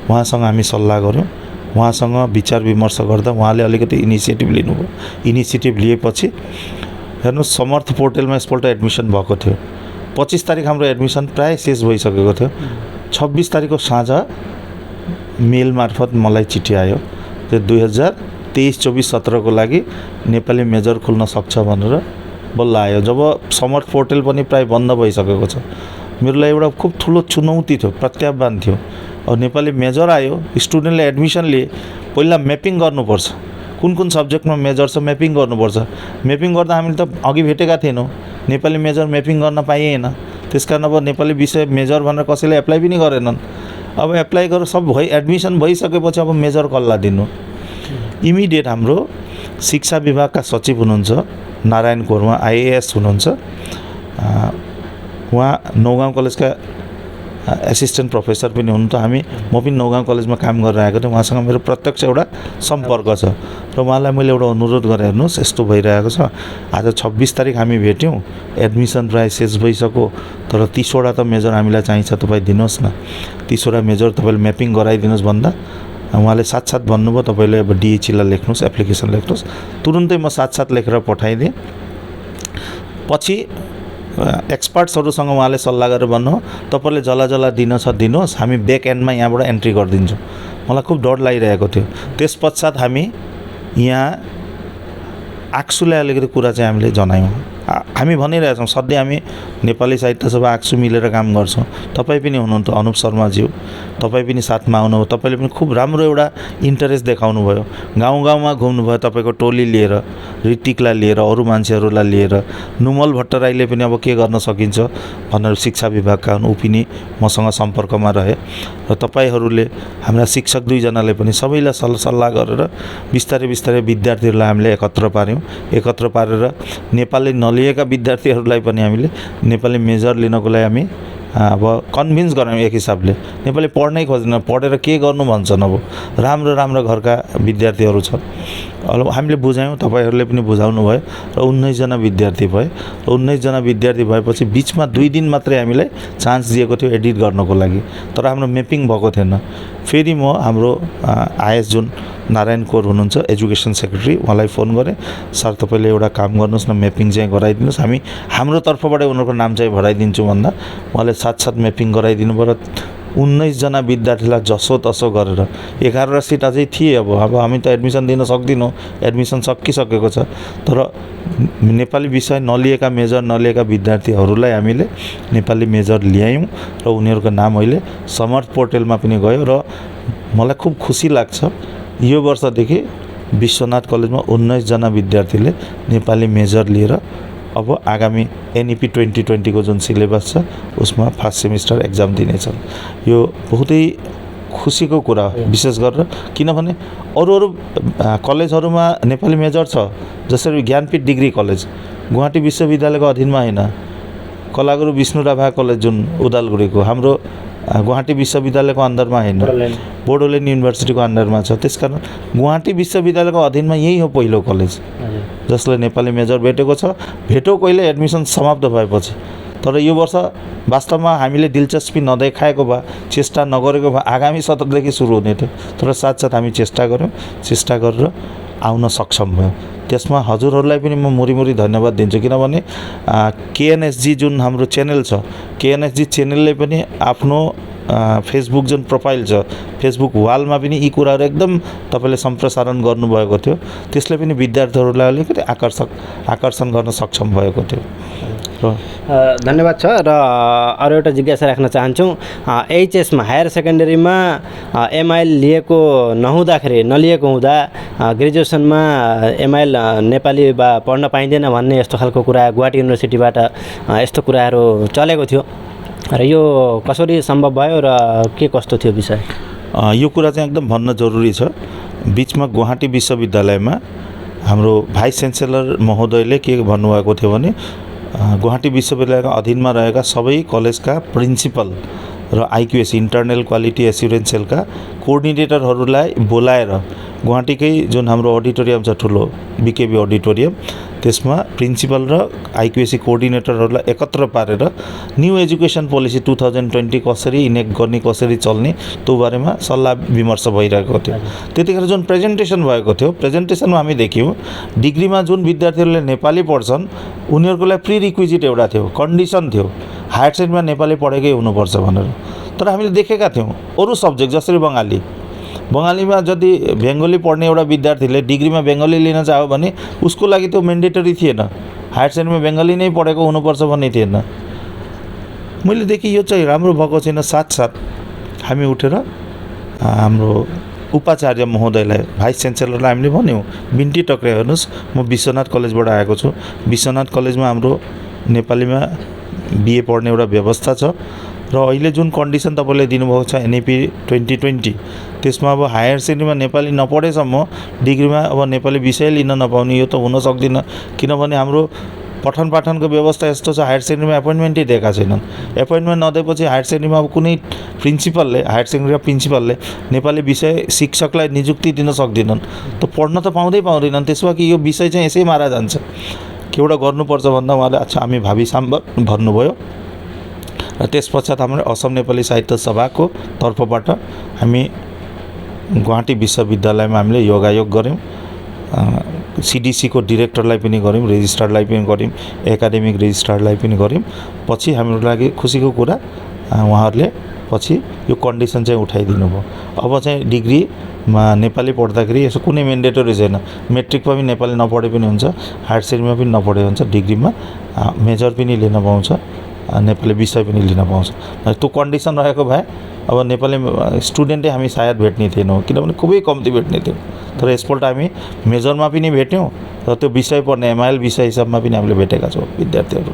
उहाँसँग हामी सल्लाह गऱ्यौँ। उहाँसँग विचार विमर्श गर्दा उहाँले अलिकति इनिसिएटिभ लिनुभयो। इनिसिएटिभ लिएपछि हेर्नुहोस् समर्थ पोर्टलमा यसपल्ट एडमिसन भएको थियो। 25 तारिक हाम्रो एडमिसन प्राय शेष भइसकेको थियो। 26 तारिकको साँझ मेल मार्फत मलाई चिठी आयो त्यो 2023, 24, 17 को लागि नेपाली मेजर खुल्न सक्छ भनेर बल्ल आयो। जब समर्थ पोर्टल पनि प्राय बन्द भइसकेको छ, मेरो लागि एउटा खुब ठुलो चुनौती थियो, प्रत्याह्वान थियो। अब नेपाली मेजर आयो, स्टुडेन्टले एडमिसन लिए, पहिला म्यापिङ गर्नुपर्छ, कुन कुन सब्जेक्टमा मेजर छ म्यापिङ गर्नुपर्छ। म्यापिङ गर्दा हामीले त अघि भेटेका थिएनौँ, नेपाली मेजर म्यापिङ गर्न पाइएन। त्यसकारण अब नेपाली विषय मेजर भनेर कसैले एप्लाई पनि गरेनन्। अब एप्लाई गरेर सब एडमिसन भइसकेपछि अब मेजर कसलाई दिनु। इमिडिएट हाम्रो शिक्षा विभागका सचिव हुनुहुन्छ नारायण कोरमा, आइएएस हुनुहुन्छ, उहाँ नौगाउँ कलेजका एसिस्टेन्ट प्रोफेसर पनि हुनुहुन्छ। म पनि नौगाउँ कलेजमा काम गरेर आएको थिएँ। उहाँसँग मेरो प्रत्यक्ष एउटा सम्पर्क छ र उहाँलाई मैले एउटा अनुरोध गरेँ, हेर्नुहोस् यस्तो भइरहेको छ, आज 26 तारिक हामी भेट्यौँ, एडमिसन प्राय शेष भइसक्यो, तर 30 वटा त मेजर हामीलाई चाहिन्छ, तपाईँ दिनुहोस् न, 30 वटा मेजर तपाईँले म्यापिङ गराइदिनुहोस् भन्दा उहाँले साथसाथ भन्नुभयो तपाईँले अब डिएचईलाई लेख्नुहोस्, एप्लिकेसन लेख्नुहोस्। तुरुन्तै म साथसाथ लेखेर पठाइदिएँ। पछि एक्सपर्ट्सहरूसँग उहाँले सल्लाह गरेर भन्नु तपाईँले जला दिन छ दिनुहोस्, हामी ब्याक एन्डमा यहाँबाट एन्ट्री गरिदिन्छौँ। मलाई खुब डर लागिरहेको थियो। त्यस पश्चात हामी यहाँ आक्सुलाई अलिकति कुरा चाहिँ हामीले जनायौँ। हामी भनिरहेछौँ सधैँ हामी नेपाली साहित्य सभा आक्सु मिलेर काम गर्छौँ। तपाईँ पनि हुनुहुन्थ्यो अनुप शर्माज्यू, तपाईँ पनि साथमा आउनुभयो। तपाईँले पनि खुब राम्रो एउटा इन्टरेस्ट देखाउनु भयो, गाउँ गाउँमा घुम्नुभयो तपाईँको टोली लिएर, ऋतिकलाई लिएर, अरू मान्छेहरूलाई लिएर। नुमल भट्टराईले पनि अब के गर्न सकिन्छ भनेर शिक्षा विभागका ऊ पनि मसँग सम्पर्कमा रहे र तपाईँहरूले हाम्रा शिक्षक 2 जनाले पनि सबैलाई सल्लाह गरेर बिस्तारै बिस्तारै विद्यार्थीहरूलाई हामीले एकत्र पार्यौँ। एकत्र पारेर नेपाली नलिएका विद्यार्थीहरूलाई पनि हामीले नेपाली मेजर लिनको लागि हामी अब कन्भिन्स गरायौँ। एक हिसाबले नेपाली पढ्नै खोज्दैन, पढेर के गर्नु भन्छन्। अब राम्रो राम्रो घरका विद्यार्थीहरू छन्। अब हामीले बुझायौँ, तपाईँहरूले पनि बुझाउनु भयो र 19 जना विद्यार्थी भए। र 19 जना विद्यार्थी भएपछि बिचमा 2 दिन मात्रै हामीलाई चान्स दिएको थियो एडिट गर्नको लागि, तर हाम्रो म्यापिङ भएको थिएन। फेरि म हाम्रो आइएस जुन नारायण कोर हुनुहुन्छ एजुकेसन सेक्रेटरी, उहाँलाई फोन गरेँ, सर तपाईँले एउटा काम गर्नुहोस् न, म्यापिङ चाहिँ गराइदिनुहोस्, हामी हाम्रो तर्फबाट उनीहरूको नाम चाहिँ भराइदिन्छु भन्दा उहाँले साथसाथ म्यापिङ गराइदिनु भयो। 19 जना विद्यार्थीलाई जसो तसो गरेर 11 सिट अझै थिए। अब हामी त एडमिसन दिन सक्दिनौँ, एडमिसन सकिसकेको छ, तर नेपाली विषय नलिएका मेजर नलिएका विद्यार्थीहरूलाई हामीले नेपाली मेजर ल्यायौँ र उनीहरूको नाम अहिले समर्थ पोर्टलमा पनि गयो। र मलाई खुब खुसी लाग्छ यो वर्षदेखि विश्वनाथ कलेजमा 19 जना विद्यार्थीले नेपाली मेजर लिएर अब आगामी एनईपी 2020 को जुन सिलेबस छ उसमा फर्स्ट सेमिस्टर एक्जाम दिनेछन्। यो बहुतै खुसीको कुरा हो, विशेष गरेर किनभने अरू कलेजहरूमा नेपाली मेजर छ, जसरी ज्ञानपीठ डिग्री कलेज गुवाहाटी विश्वविद्यालयको अधीनमा होइन, कलागुरु विष्णुराभा कलेज जुन उदालगुडीको हाम्रो गुवाहाटी विश्वविद्यालयको अन्डरमा होइन, बोडोल्यान्ड युनिभर्सिटीको अन्डरमा छ। त्यसकारण गुवाहाटी विश्वविद्यालयको अधीनमा यही हो पहिलो कलेज जसले नेपाली मेजर भेटेको छ। भेटौँ कहिले एडमिसन समाप्त भएपछि, तर यो वर्ष वास्तवमा हामीले दिलचस्पी नदेखाएको भए, चेष्टा नगरेको भए आगामी सत्रदेखि सुरु हुने थियो, तर साथसाथ हामी चेष्टा गऱ्यौँ, चेष्टा गरेर आउन सक्षम भयो। त्यसमा हजुरहरूलाई पनि म मुरी धन्यवाद दिन्छु, किनभने केएनएसजी जुन हाम्रो च्यानल छ, केएनएसजी च्यानलले पनि आफ्नो फेसबुक जुन प्रोफाइल छ, फेसबुक वालमा पनि यी कुराहरू एकदम तपाईँले सम्प्रसारण गर्नुभएको थियो। त्यसले पनि विद्यार्थीहरूलाई अलिकति आकर्षण गर्न सक्षम भएको थियो। धन्यवाद छ। र अरू एउटा जिज्ञासा राख्न चाहन्छौँ, एचएसमा हायर सेकेन्डरीमा एमआइएल लिएको नलिएको हुँदा ग्रेजुएसनमा एमआइएल नेपाली पढ्न पाइँदैन भन्ने यस्तो खालको कुरा गुवाहाटी युनिभर्सिटीबाट यस्तो कुराहरू चलेको थियो, र यो कसरी सम्भव भयो र के कस्तो थियो विषय? यो कुरा चाहिँ एकदम भन्न जरुरी छ। बिचमा गुवाहाटी विश्वविद्यालयमा हाम्रो भाइस च्यान्सेलर महोदयले के भन्नुभएको थियो भने गुवाहाटी विश्वविद्यालयका अधीनमा रहेका सबै कलेजका प्रिन्सिपल र आइक्युएस इन्टरनल क्वालिटी एस्युरेन्स सेलका कोअर्डिनेटरहरूलाई बोलाएर गुवाहाटीकै जुन हाम्रो अडिटोरियम छ ठुलो बिकेबी अडिटोरियम, त्यसमा प्रिन्सिपल र आइक्युएसी कोअर्डिनेटरहरूलाई एकत्र पारेर न्यू एजुकेसन पोलिसी 2020 कसरी इनेक्ट गर्ने, कसरी चल्ने त्यो बारेमा सल्लाह विमर्श भइरहेको थियो। त्यतिखेर जुन प्रेजेन्टेसन भएको थियो, प्रेजेन्टेसनमा हामी देख्यौँ डिग्रीमा जुन विद्यार्थीहरूले नेपाली पढ्छन् उनीहरूको लागि प्री रिक्विजिट एउटा थियो, कन्डिसन थियो हायर सेकेन्डरीमा नेपाली पढेकै हुनुपर्छ भनेर। तर हामीले देखेका थियौँ अरू सब्जेक्ट जसरी बङ्गालीमा यदि बेङ्गली पढ्ने एउटा विद्यार्थीले डिग्रीमा बेङ्गली लिन चाह्यो भने उसको लागि त्यो मेन्डेटरी थिएन, हायर सेकेन्डरीमा बेङ्गली नै पढेको हुनुपर्छ भन्ने थिएन। मैले देखेँ यो चाहिँ राम्रो भएको छैन। साथसाथ हामी उठेर हाम्रो उपाचार्य महोदयलाई, भाइस च्यान्सेलरलाई हामीले भन्यौँ, बिन्ती टक्र्याइ हेर्नुहोस्, म विश्वनाथ कलेजबाट आएको छु, विश्वनाथ कलेजमा हाम्रो नेपालीमा बिए पढ्ने एउटा व्यवस्था छ, र अहिले जुन कन्डिसन तपाईँले दिनुभएको छ एनईपी 2020 त्यसमा अब हायर सेकेन्डरीमा नेपाली नपढेसम्म डिग्रीमा अब नेपाली विषय लिन नपाउने, यो त हुन सक्दैन। किनभने हाम्रो पठन पाठनको व्यवस्था यस्तो छ, हायर सेकेन्डरीमा एपोइन्टमेन्टै दिएका छैनन्। एपोइन्टमेन्ट नदिएपछि हायर सेकेन्डरीमा अब कुनै हायर सेकेन्डरीका प्रिन्सिपलले नेपाली विषय शिक्षकलाई नियुक्ति दिन सक्दैनन्, त पढ्न त पाउँदैनन्। त्यसमा कि यो विषय चाहिँ यसै मारा जान्छ, के एउटा गर्नुपर्छ भन्दा उहाँले अच्छा हामी भावी साम्बर भन्नुभयो। र त्यस पश्चात हाम्रो असम नेपाली साहित्य सभाको तर्फबाट हामी गुवाहाटी विश्वविद्यालयमा हामीले योगायोग गऱ्यौँ, सिडिसीको डिरेक्टरलाई पनि गऱ्यौँ, रेजिस्ट्रारलाई पनि गऱ्यौँ, एकाडेमिक रेजिस्ट्रारलाई पनि गऱ्यौँ। पछि हाम्रो लागि खुसीको कुरा उहाँहरूले पछि यो कन्डिसन चाहिँ उठाइदिनु भयो। अब चाहिँ डिग्रीमा नेपाली पढ्दाखेरि यसो कुनै मेन्डेटरी छैन, मेट्रिकमा पनि नेपाली नपढे पनि हुन्छ, हायर सेकेन्डरीमा पनि नपढे हुन्छ, डिग्रीमा मेजर पनि लिन पाउँछ, नेपाली विषय पनि लिन पाउँछ। त्यो कन्डिसन रहेको भए अब नेपाली स्टुडेन्टै हामी सायद भेट्ने थिएनौँ, किनभने खुबै कम्ती भेट्ने थियौँ। तर यसपल्ट हामी मेजरमा पनि भेट्यौँ र त्यो विषय पढ्ने एमआइएल विषय हिसाबमा पनि हामीले भेटेका छौँ विद्यार्थीहरू।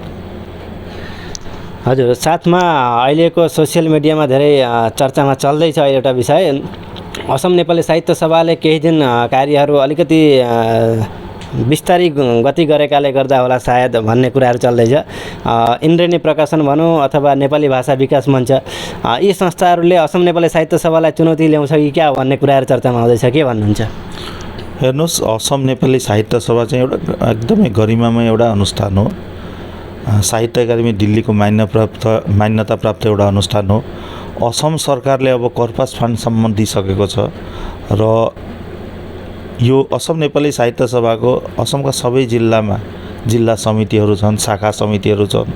हजुर, साथमा अहिलेको सोसियल मिडियामा धेरै चर्चामा चल्दैछ एउटा विषय, असम नेपाली साहित्य सभाले केही दिन कार्यहरू अलिकति बिस्तारी गति गरेकाले गर्दा होला सायद भन्ने कुराहरू चल्दैछ। इन्द्रेणी प्रकाशन भनौँ अथवा नेपाली भाषा विकास मञ्च, यी संस्थाहरूले असम नेपाली साहित्य सभालाई चुनौती ल्याउँछ कि क्या भन्ने कुराहरू चर्चामा आउँदैछ, के भन्नुहुन्छ? हेर्नुहोस्, असम नेपाली साहित्य सभा चाहिँ एउटा एकदमै गरिमामय एउटा अनुष्ठान हो। साहित्य अकादमी दिल्लीको मान्यता प्राप्त एउटा अनुष्ठान हो। असम सरकारले अब कर्पस फन्डसम्म दिइसकेको छ र यो असम नेपाली साहित्य सभाको असमका सबै जिल्लामा जिल्ला समितिहरू छन्, शाखा समितिहरू छन्,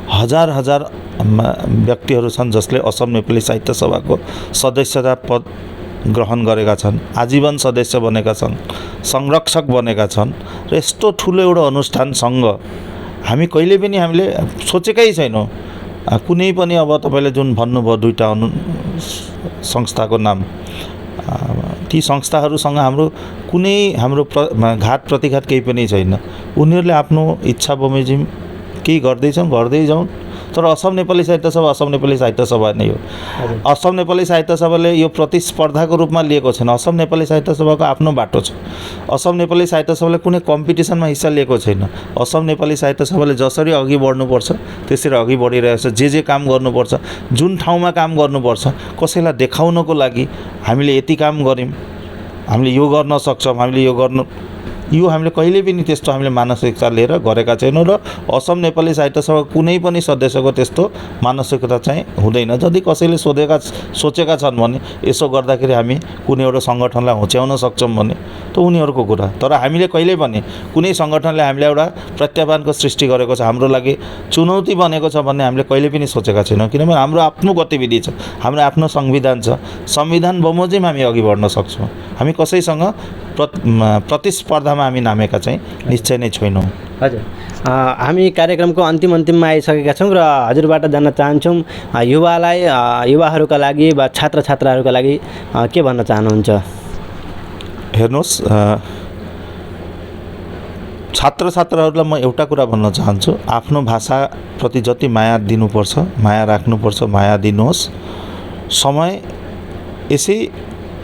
हजार व्यक्तिहरू छन् जसले असम नेपाली साहित्य सभाको सदस्यता पद ग्रहण गरेका छन्, आजीवन सदस्य बनेका छन्, संरक्षक बनेका छन्। र यस्तो ठुलो एउटा अनुष्ठानसँग हामी कहिले पनि हामीले सोचेकै छैनौँ। कुनै पनि अब तपाईँले जुन भन्नुभयो दुईवटा संस्थाको नाम ती संस्थाहरूसँग हाम्रो कुनै हाम्रो घात प्रतिघात केही पनि छैन। उनीहरूले आफ्नो इच्छा बमोजिम केही गर्दै जाउन्। तर असम नेपाली साहित्य सभा असम नेपाली साहित्य सभा नै हो। असम नेपाली साहित्य सभाले यो प्रतिस्पर्धाको रूपमा लिएको छैन। असम नेपाली साहित्य सभाको आफ्नो बाटो छ। असम नेपाली साहित्य सभाले कुनै कम्पिटिसनमा हिस्सा लिएको छैन। असम नेपाली साहित्य सभाले जसरी अघि बढ्नुपर्छ त्यसरी अघि बढिरहेछ। जे काम गर्नुपर्छ, जुन ठाउँमा काम गर्नुपर्छ, कसैलाई देखाउनको लागि हामीले यति काम गऱ्यौँ, हामीले यो गर्न सक्छौँ, यो हामीले कहिले पनि त्यस्तो हामीले मानसिकता लिएर गरेका छैनौँ र असम नेपाली साहित्य सभा कुनै पनि सदस्यको त्यस्तो मानसिकता चाहिँ हुँदैन। यदि कसैले सोचेका छन् भने यसो गर्दाखेरि हामी कुनै एउटा सङ्गठनलाई होच्याउन सक्छौँ भने त उनीहरूको कुरा। तर हामीले कहिले पनि कुनै सङ्गठनले हामीलाई एउटा प्रत्याह्वानको सृष्टि गरेको छ, हाम्रो लागि चुनौती बनेको छ भन्ने हामीले कहिले पनि सोचेका छैनौँ। किनभने हाम्रो आफ्नो गतिविधि छ, हाम्रो आफ्नो संविधान छ। संविधान बमोजिम हामी अघि बढ्न सक्छौँ। हामी कसैसँग प्रतिस्पर्धामा हामी नामेका चाहिँ निश्चय नै छैनौँ। हजुर, हामी कार्यक्रमको अन्तिममा आइसकेका छौँ र हजुरबाट जान्न चाहन्छौँ युवाहरूका लागि वा छात्रछात्राहरूका लागि के भन्न चाहनुहुन्छ? हेर्नुहोस्, छात्रछात्राहरूलाई म एउटा कुरा भन्न चाहन्छु, आफ्नो भाषाप्रति जति माया दिनुपर्छ, माया राख्नुपर्छ, माया दिनुहोस्। समय यसै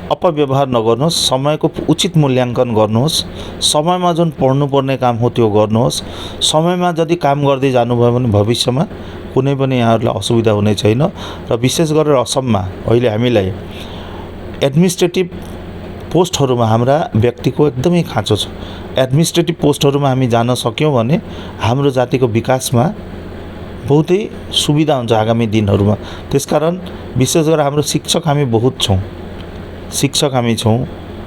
अपव्यवहार नगर्नुहोस्, समयको उचित मूल्याङ्कन गर्नुहोस्। समयमा जुन पढ्नुपर्ने काम हो त्यो गर्नुहोस्। समयमा यदि काम गर्दै जानुभयो भने भविष्यमा कुनै पनि यहाँहरूलाई असुविधा हुने छैन। र विशेष गरेर असममा अहिले हामीलाई एडमिनिस्ट्रेटिभ पोस्टहरूमा हाम्रा व्यक्तिको एकदमै खाँचो छ। एडमिनिस्ट्रेटिभ पोस्टहरूमा हामी जान सक्यौँ भने हाम्रो जातिको विकासमा बहुतै सुविधा हुन्छ आगामी दिनहरूमा। त्यसकारण विशेष गरेर हाम्रो शिक्षक हामी बहुत छौँ,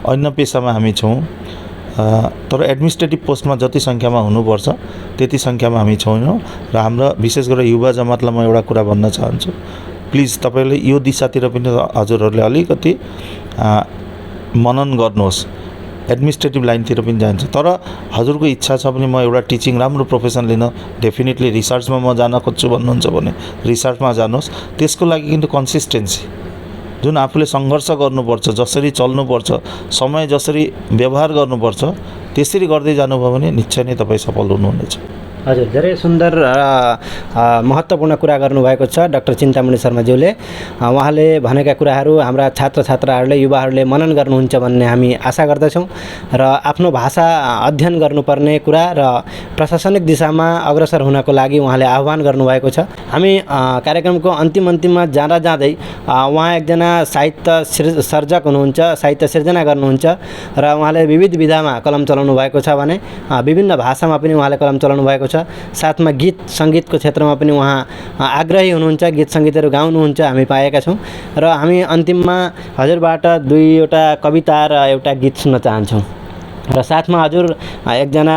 अन्य पेसामा हामी छौँ, तर एडमिनिस्ट्रेटिभ पोस्टमा जति सङ्ख्यामा हुनुपर्छ त्यति सङ्ख्यामा हामी छैनौँ। र हाम्रो विशेष गरेर युवा जमातलाई म एउटा कुरा भन्न चाहन्छु, प्लिज तपाईँले यो दिशातिर पनि हजुरहरूले अलिकति मनन गर्नुहोस्। एडमिनिस्ट्रेटिभ लाइनतिर पनि जान्छ, तर हजुरको इच्छा छ भने म एउटा टिचिङ राम्रो प्रोफेसन लिन डेफिनेटली रिसर्चमा म जान खोज्छु भन्नुहुन्छ भने रिसर्चमा जानुहोस्। त्यसको लागि কিন্তু कन्सिस्टेन्सी जुन आफूले सङ्घर्ष गर्नुपर्छ, जसरी चल्नुपर्छ, समय जसरी व्यवहार गर्नुपर्छ त्यसरी गर्दै जानुभयो भने निश्चय नै तपाईँ सफल हुनुहुनेछ। हजुर, धेरै सुन्दर महत्त्वपूर्ण कुरा गर्नुभएको छ डाक्टर चिन्तामणि शर्माज्यूले। उहाँले भनेका कुराहरू हाम्रा छात्रछात्राहरूले, युवाहरूले मनन गर्नुहुन्छ भन्ने हामी आशा गर्दछौँ। र आफ्नो भाषा अध्ययन गर्नुपर्ने कुरा र प्रशासनिक दिशामा अग्रसर हुनको लागि उहाँले आह्वान गर्नुभएको छ। हामी कार्यक्रमको अन्तिममा जाँदै उहाँ एकजना साहित्य सर्जक हुनुहुन्छ, साहित्य सिर्जना गर्नुहुन्छ र उहाँले विविध विधामा कलम चलाउनु भएको छ भने विभिन्न भाषामा पनि उहाँले कलम चलाउनु भएको छ। साथमा गीत सङ्गीतको क्षेत्रमा पनि उहाँ आग्रही हुनुहुन्छ, गीत सङ्गीतहरू गाउनुहुन्छ हामी पाएका छौँ। र हामी अन्तिममा हजुरबाट दुईवटा कविता र एउटा गीत सुन्न चाहन्छौँ। र साथमा हजुर एकजना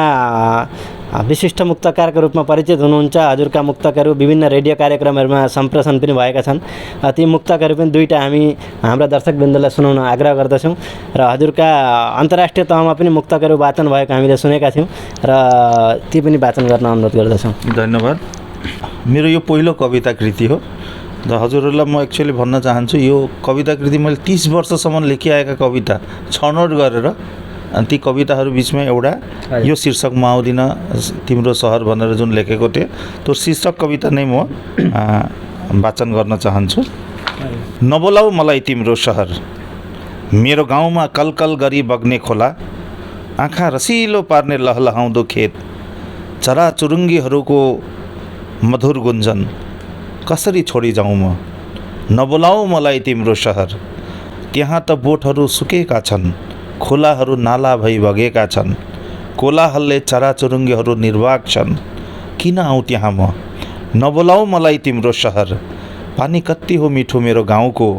विशिष्ट मुक्तकारको रूपमा परिचित हुनुहुन्छ। हजुरका मुक्तकहरू विभिन्न रेडियो कार्यक्रमहरूमा सम्प्रेषण पनि भएका छन्। ती मुक्तकहरू पनि दुईवटा हामी हाम्रा दर्शकवृन्दलाई सुनाउन आग्रह गर्दछौँ। र हजुरका अन्तर्राष्ट्रिय तहमा पनि मुक्तकहरू वाचन भएको हामीले सुनेका थियौँ र ती पनि वाचन गर्न अनुरोध गर्दछौँ। धन्यवाद। मेरो यो पहिलो कविता कृति हो र हजुरहरूलाई म एक्चुअली भन्न चाहन्छु, यो कविता कृति मैले 30 वर्षसम्म लेखिआएका कविता छनौट गरेर ती कविताहरू बिचमा एउटा यो शीर्षक म आउँदिन तिम्रो सहर भनेर जुन लेखेको थिएँ त्यो शीर्षक कविता नै म वाचन गर्न चाहन्छु। नबोलाऊ मलाई तिम्रो सहर, मेरो गाउँमा कलकल गरी बग्ने खोला, आँखा रसिलो पार्ने लहलहाउँदो खेत, चराचुरुङ्गीहरूको मधुर गुन्जन कसरी छोडी जाउँ म। नबोलाऊ मलाई तिम्रो सहर, त्यहाँ त बोटहरू सुकेका छन्, खोलाहरू नाला भई बगेका छन्, कोलाहलले चराचुरुङ्गीहरू निर्वाक छन्, किन आउँ त्यहाँ म। नबोलाऊ मलाई तिम्रो सहर, पानी कति हो मिठो मेरो गाउँको,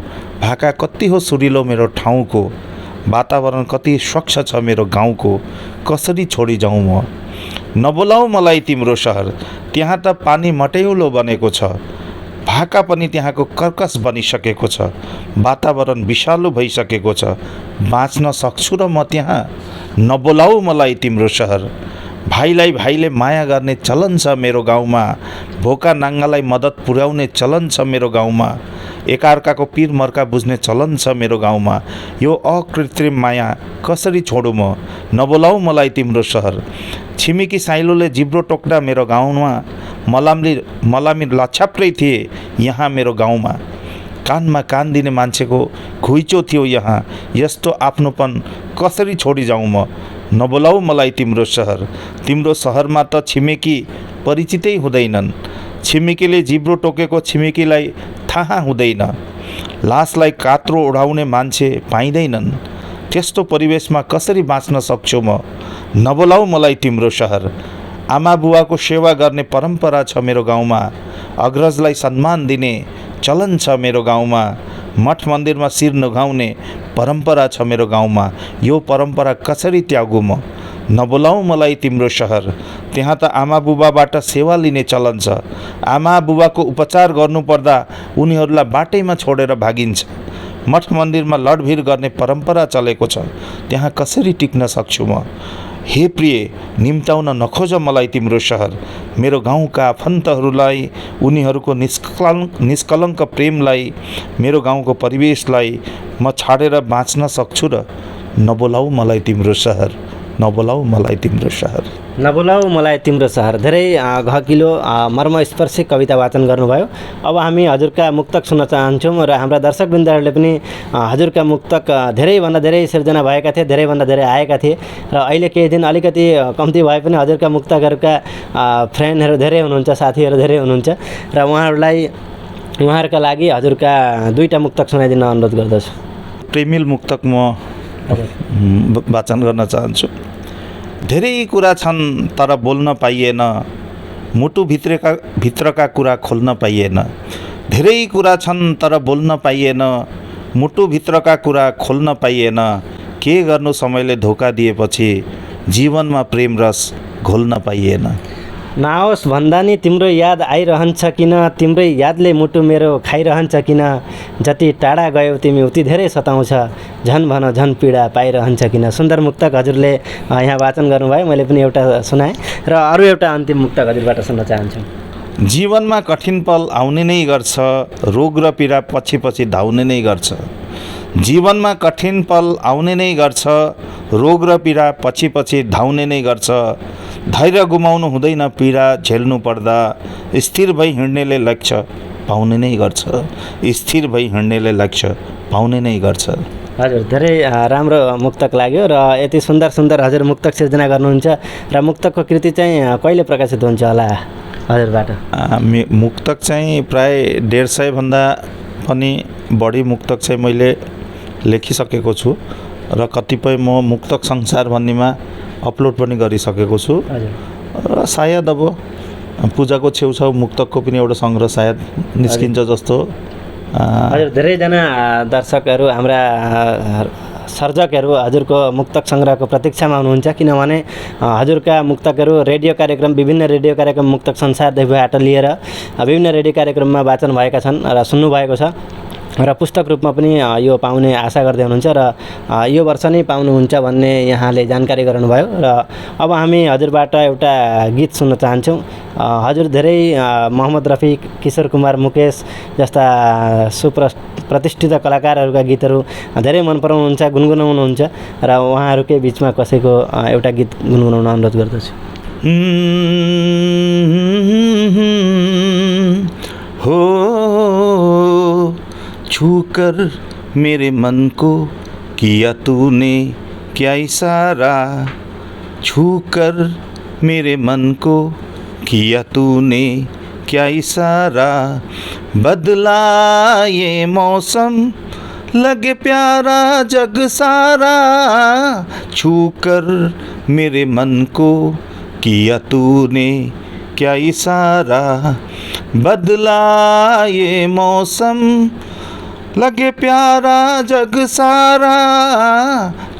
भाका कति हो सुरिलो मेरो ठाउँको, वातावरण कति स्वच्छ छ मेरो गाउँको, कसरी छोडी जाउँ म। नबोलाऊ मलाई तिम्रो सहर, त्यहाँ त पानी मटैउलो बनेको छ, भाका पनि त्यहाँको कर्कस बनिसकेको छ, वातावरण विषालु भइसकेको छ, बाँच्न सक्छु र म त्यहाँ। नबोलाऊ मलाई तिम्रो सहर, भाइलाई भाइले माया गर्ने चलन छ मेरो गाउँमा, भोका नाङ्गालाई मद्दत पुर्याउने चलन छ मेरो गाउँमा, एकाअर्काको पिर मर्का बुझ्ने चलन छ मेरो गाउँमा। यो अकृत्रिम माया कसरी छोडु म, नबोलाऊ मलाई तिम्रो सहर। छिमेकी साइलोले जिब्रो टोक्दा मेरो गाउँमा, मलामी लछाप्रै थिए यहाँ मेरो गाउँमा। कानमा कान दिने मान्छेको घुइँचो थियो यहाँ, यस्तो आफ्नोपन कसरी छोडी जाउँ म, नबोलाऊ मलाई तिम्रो सहर। तिम्रो सहरमा त छिमेकी परिचितै हुँदैनन्, छिमेकीले जिब्रो टोकेको छिमेकीलाई थाहा हुँदैन, लासलाई कात्रो उडाउने मान्छे पाइँदैनन्। त्यस्तो परिवेशमा कसरी बाँच्न सक्छु म, नबोलाऊ मलाई तिम्रो सहर। आमा बुवाको सेवा गर्ने परम्परा छ मेरो गाउँमा, अग्रजलाई सम्मान दिने चलन छ मेरो गाउँमा। मठ मन्दिरमा शिर नघाउने परम्परा छ मेरो गाउँमा, यो परम्परा कसरी त्यागु म, नबोलाऊ मलाई तिम्रो सहर। त्यहाँ त आमा बुबाबाट सेवा लिने चलन छ, आमा बुबाको उपचार गर्नुपर्दा उनीहरूलाई बाटैमा छोडेर भागिन्छ। मठ मन्दिरमा लडभिड गर्ने परम्परा चलेको छ, त्यहाँ कसरी टिक्न सक्छु म। हे प्रिय, निम्ताउन नखोज मलाई तिम्रो सहर। मेरो गाउँका आफन्तहरूलाई, उनीहरूको निष्कलङ्क प्रेमलाई, मेरो गाउँको परिवेशलाई म छाडेर बाँच्न सक्छु र, नबोलाऊ मलाई तिम्रो सहर, नबोलाऊ मलाई तिम्रो सहर। नबोलाऊ मलाई तिम्रो सहर। धेरै गहकिलो मर्मस्पर्शी कविता वाचन गर्नुभयो। अब हामी हजुरका मुक्तक सुन्न चाहन्छौँ र हाम्रा दर्शकवृन्दहरूले पनि हजुरका मुक्तक धेरैभन्दा धेरै सिर्जना भएका थिए, धेरैभन्दा धेरै आएका थिए र अहिले केही दिन अलिकति कम्ती भए पनि हजुरका मुक्तकहरूका फ्रेन्डहरू धेरै हुनुहुन्छ, साथीहरू धेरै हुनुहुन्छ र उहाँहरूका लागि हजुरका दुईटा मुक्तक सुनाइदिन अनुरोध गर्दछु। प्रेमिल मुक्तक म वाचन गर्न चाहन्छु। धेरै कुरा छन् तर बोल्न पाइएन, मुटु भित्रका कुरा खोल्न पाइएन। धेरै कुरा छन् तर बोल्न पाइएन, मुटु भित्रका कुरा खोल्न पाइएन। के गर्नु समयले धोका दिएपछि, जीवनमा प्रेम रस घोल्न पाइएन। नआओस् भन्दा नि तिम्रो याद आइरहन्छ किन, तिम्रै यादले मुटु मेरो खाइरहन्छ किन। जति टाढा गयौ तिमी उति धेरै सताउँछ, झन् भन झन् पीडा पाइरहन्छ किन। सुन्दर मुक्तक हजुरले यहाँ वाचन गर्नुभयो, मैले पनि एउटा सुनाएँ र अरू एउटा अन्तिम मुक्तक हजुरबाट सुन्न चाहन्छु। जीवनमा कठिन पल आउने नै गर्छ, रोग र पीडा पछि पछि धाउने नै गर्छ। जीवनमा कठिन पल आउने नै गर्छ, रोग र पीडा पछि पछि धाउने नै गर्छ। धैर्य गुमाउनु हुँदैन पीडा झेल्नु पर्दा, स्थिर भई हिँड्नेले लक्ष्य पाउने नै गर्छ, स्थिर भई हिँड्नेले लक्ष्य पाउने नै गर्छ। हजुर, धेरै राम्रो मुक्तक लाग्यो र यति सुन्दर सुन्दर हजुर मुक्तक सिर्जना गर्नुहुन्छ र मुक्तकको कृति चाहिँ कहिले प्रकाशित हुन्छ होला हजुरबाट? मुक्तक चाहिँ प्राय 150 भन्दा पनि बढी मुक्तक चाहिँ मैले लेखिसकेको छु र कतिपय म मुक्तक संसार भन्नेमा अपलोड पनि गरिसकेको छु र सायद अब पूजाको छेउछाउ मुक्तकको पनि एउटा सङ्ग्रह सायद निस्किन्छ जस्तो। हजुर, धेरैजना दर्शकहरू, हाम्रा सर्जकहरू हजुरको मुक्तक सङ्ग्रहको प्रतीक्षामा हुनुहुन्छ, किनभने हजुरका मुक्तकहरू रेडियो कार्यक्रम, विभिन्न रेडियो कार्यक्रम मुक्तक संसारदेखिबाट लिएर विभिन्न रेडियो कार्यक्रममा वाचन भएका छन् र सुन्नुभएको छ र पुस्तक रूपमा पनि यो पाउने आशा गर्दै हुनुहुन्छ र यो वर्ष नै पाउनुहुन्छ भन्ने यहाँले जानकारी गराउनुभयो। र अब हामी हजुरबाट एउटा गीत सुन्न चाहन्छौँ। हजुर धेरै मोहम्मद रफी, किशोर कुमार, मुकेश जस्ता प्रतिष्ठित कलाकारहरूका गीतहरू धेरै मन पराउनुहुन्छ, गुनगुनाउनुहुन्छ र उहाँहरूकै बिचमा कसैको एउटा गीत गुनगुनाउन अनुरोध गर्दछु। हो छूकर मेरे मन को किया तूने क्या इशारा, छूकर मेरे मन को किया तूने क्या इशारा। बदला ये मौसम लगे प्यारा जग सारा, छूकर मेरे मन को किया तूने क्या इशारा। बदला ये मौसम लगे प्यारा जग सारा,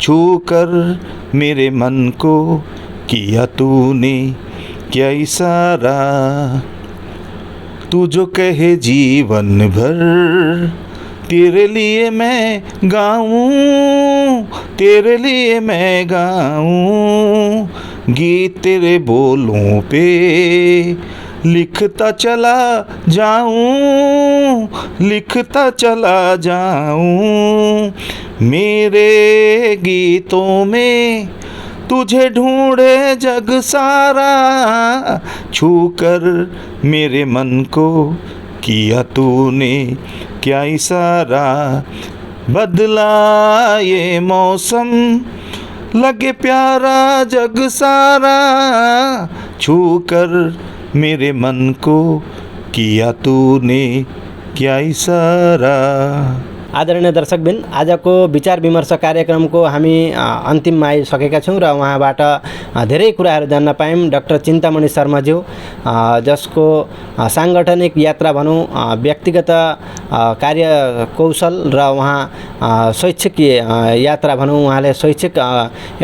छूकर मेरे मन को किया तूने क्या इशारा। तू जो कहे जीवन भर तेरे लिए मैं गाऊं, तेरे लिए मैं गाऊं, गीत तेरे बोलों पे लिखता चला जाऊं मेरे गीतों में तुझे ढूंढे जग सारा, छूकर मेरे मन को किया तूने क्या इशारा, बदला ये मौसम लगे प्यारा जग सारा, छूकर मेरे मन को किया तूने क्या इशारा। आदरणीय दर्शकबिन, आजको विचार विमर्श कार्यक्रमको हामी अन्तिममा आइसकेका छौँ र उहाँबाट धेरै कुराहरू जान्न पायौँ। डाक्टर चिन्तामणि शर्माज्यू, जसको साङ्गठनिक यात्रा भनौँ, व्यक्तिगत कार्य कौशल र उहाँ शैक्षिक यात्रा भनौँ, उहाँले शैक्षिक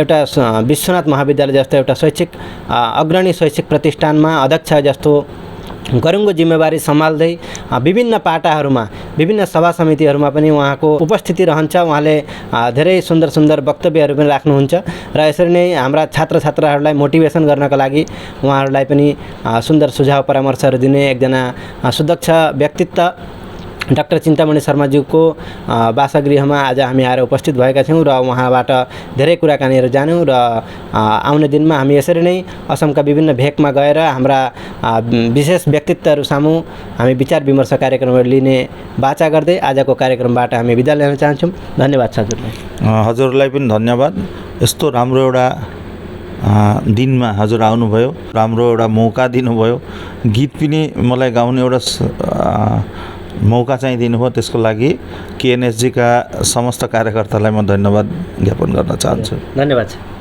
एउटा विश्वनाथ महाविद्यालय जस्तो एउटा शैक्षिक अग्रणी शैक्षिक प्रतिष्ठानमा अध्यक्ष जस्तो गरुङको जिम्मेवारी सम्हाल्दै विभिन्न पाटाहरूमा, विभिन्न सभा समितिहरूमा पनि उहाँको उपस्थिति रहन्छ। उहाँले धेरै सुन्दर सुन्दर वक्तव्यहरू पनि राख्नुहुन्छ र यसरी नै हाम्रा छात्र छात्राहरूलाई मोटिभेसन गर्नका लागि उहाँहरूलाई पनि सुन्दर सुझाव परामर्शहरू दिने एकजना सुदक्ष व्यक्तित्व डाक्टर चिन्तामणि शर्माज्यूको वासगृहमा आज हामी आएर उपस्थित भएका छौँ र उहाँबाट धेरै कुराकानीहरू जान्यौँ र आउने दिनमा हामी यसरी नै असमका विभिन्न भेकमा गएर हाम्रा विशेष व्यक्तित्वहरू सामु हामी विचार विमर्श कार्यक्रमहरू लिने बाचा गर्दै आजको कार्यक्रमबाट हामी बिदा लिन चाहन्छौँ। धन्यवाद छ हजुरलाई। हजुरलाई पनि धन्यवाद। यस्तो राम्रो एउटा दिनमा हजुर आउनुभयो, राम्रो एउटा मौका दिनुभयो, गीत पनि मलाई गाउने एउटा मौका चाहिँ दिनुभयो, त्यसको लागि केएनएसजी का समस्त कार्यकर्तालाई म धन्यवाद ज्ञापन गर्न चाहन्छु। धन्यवाद छ।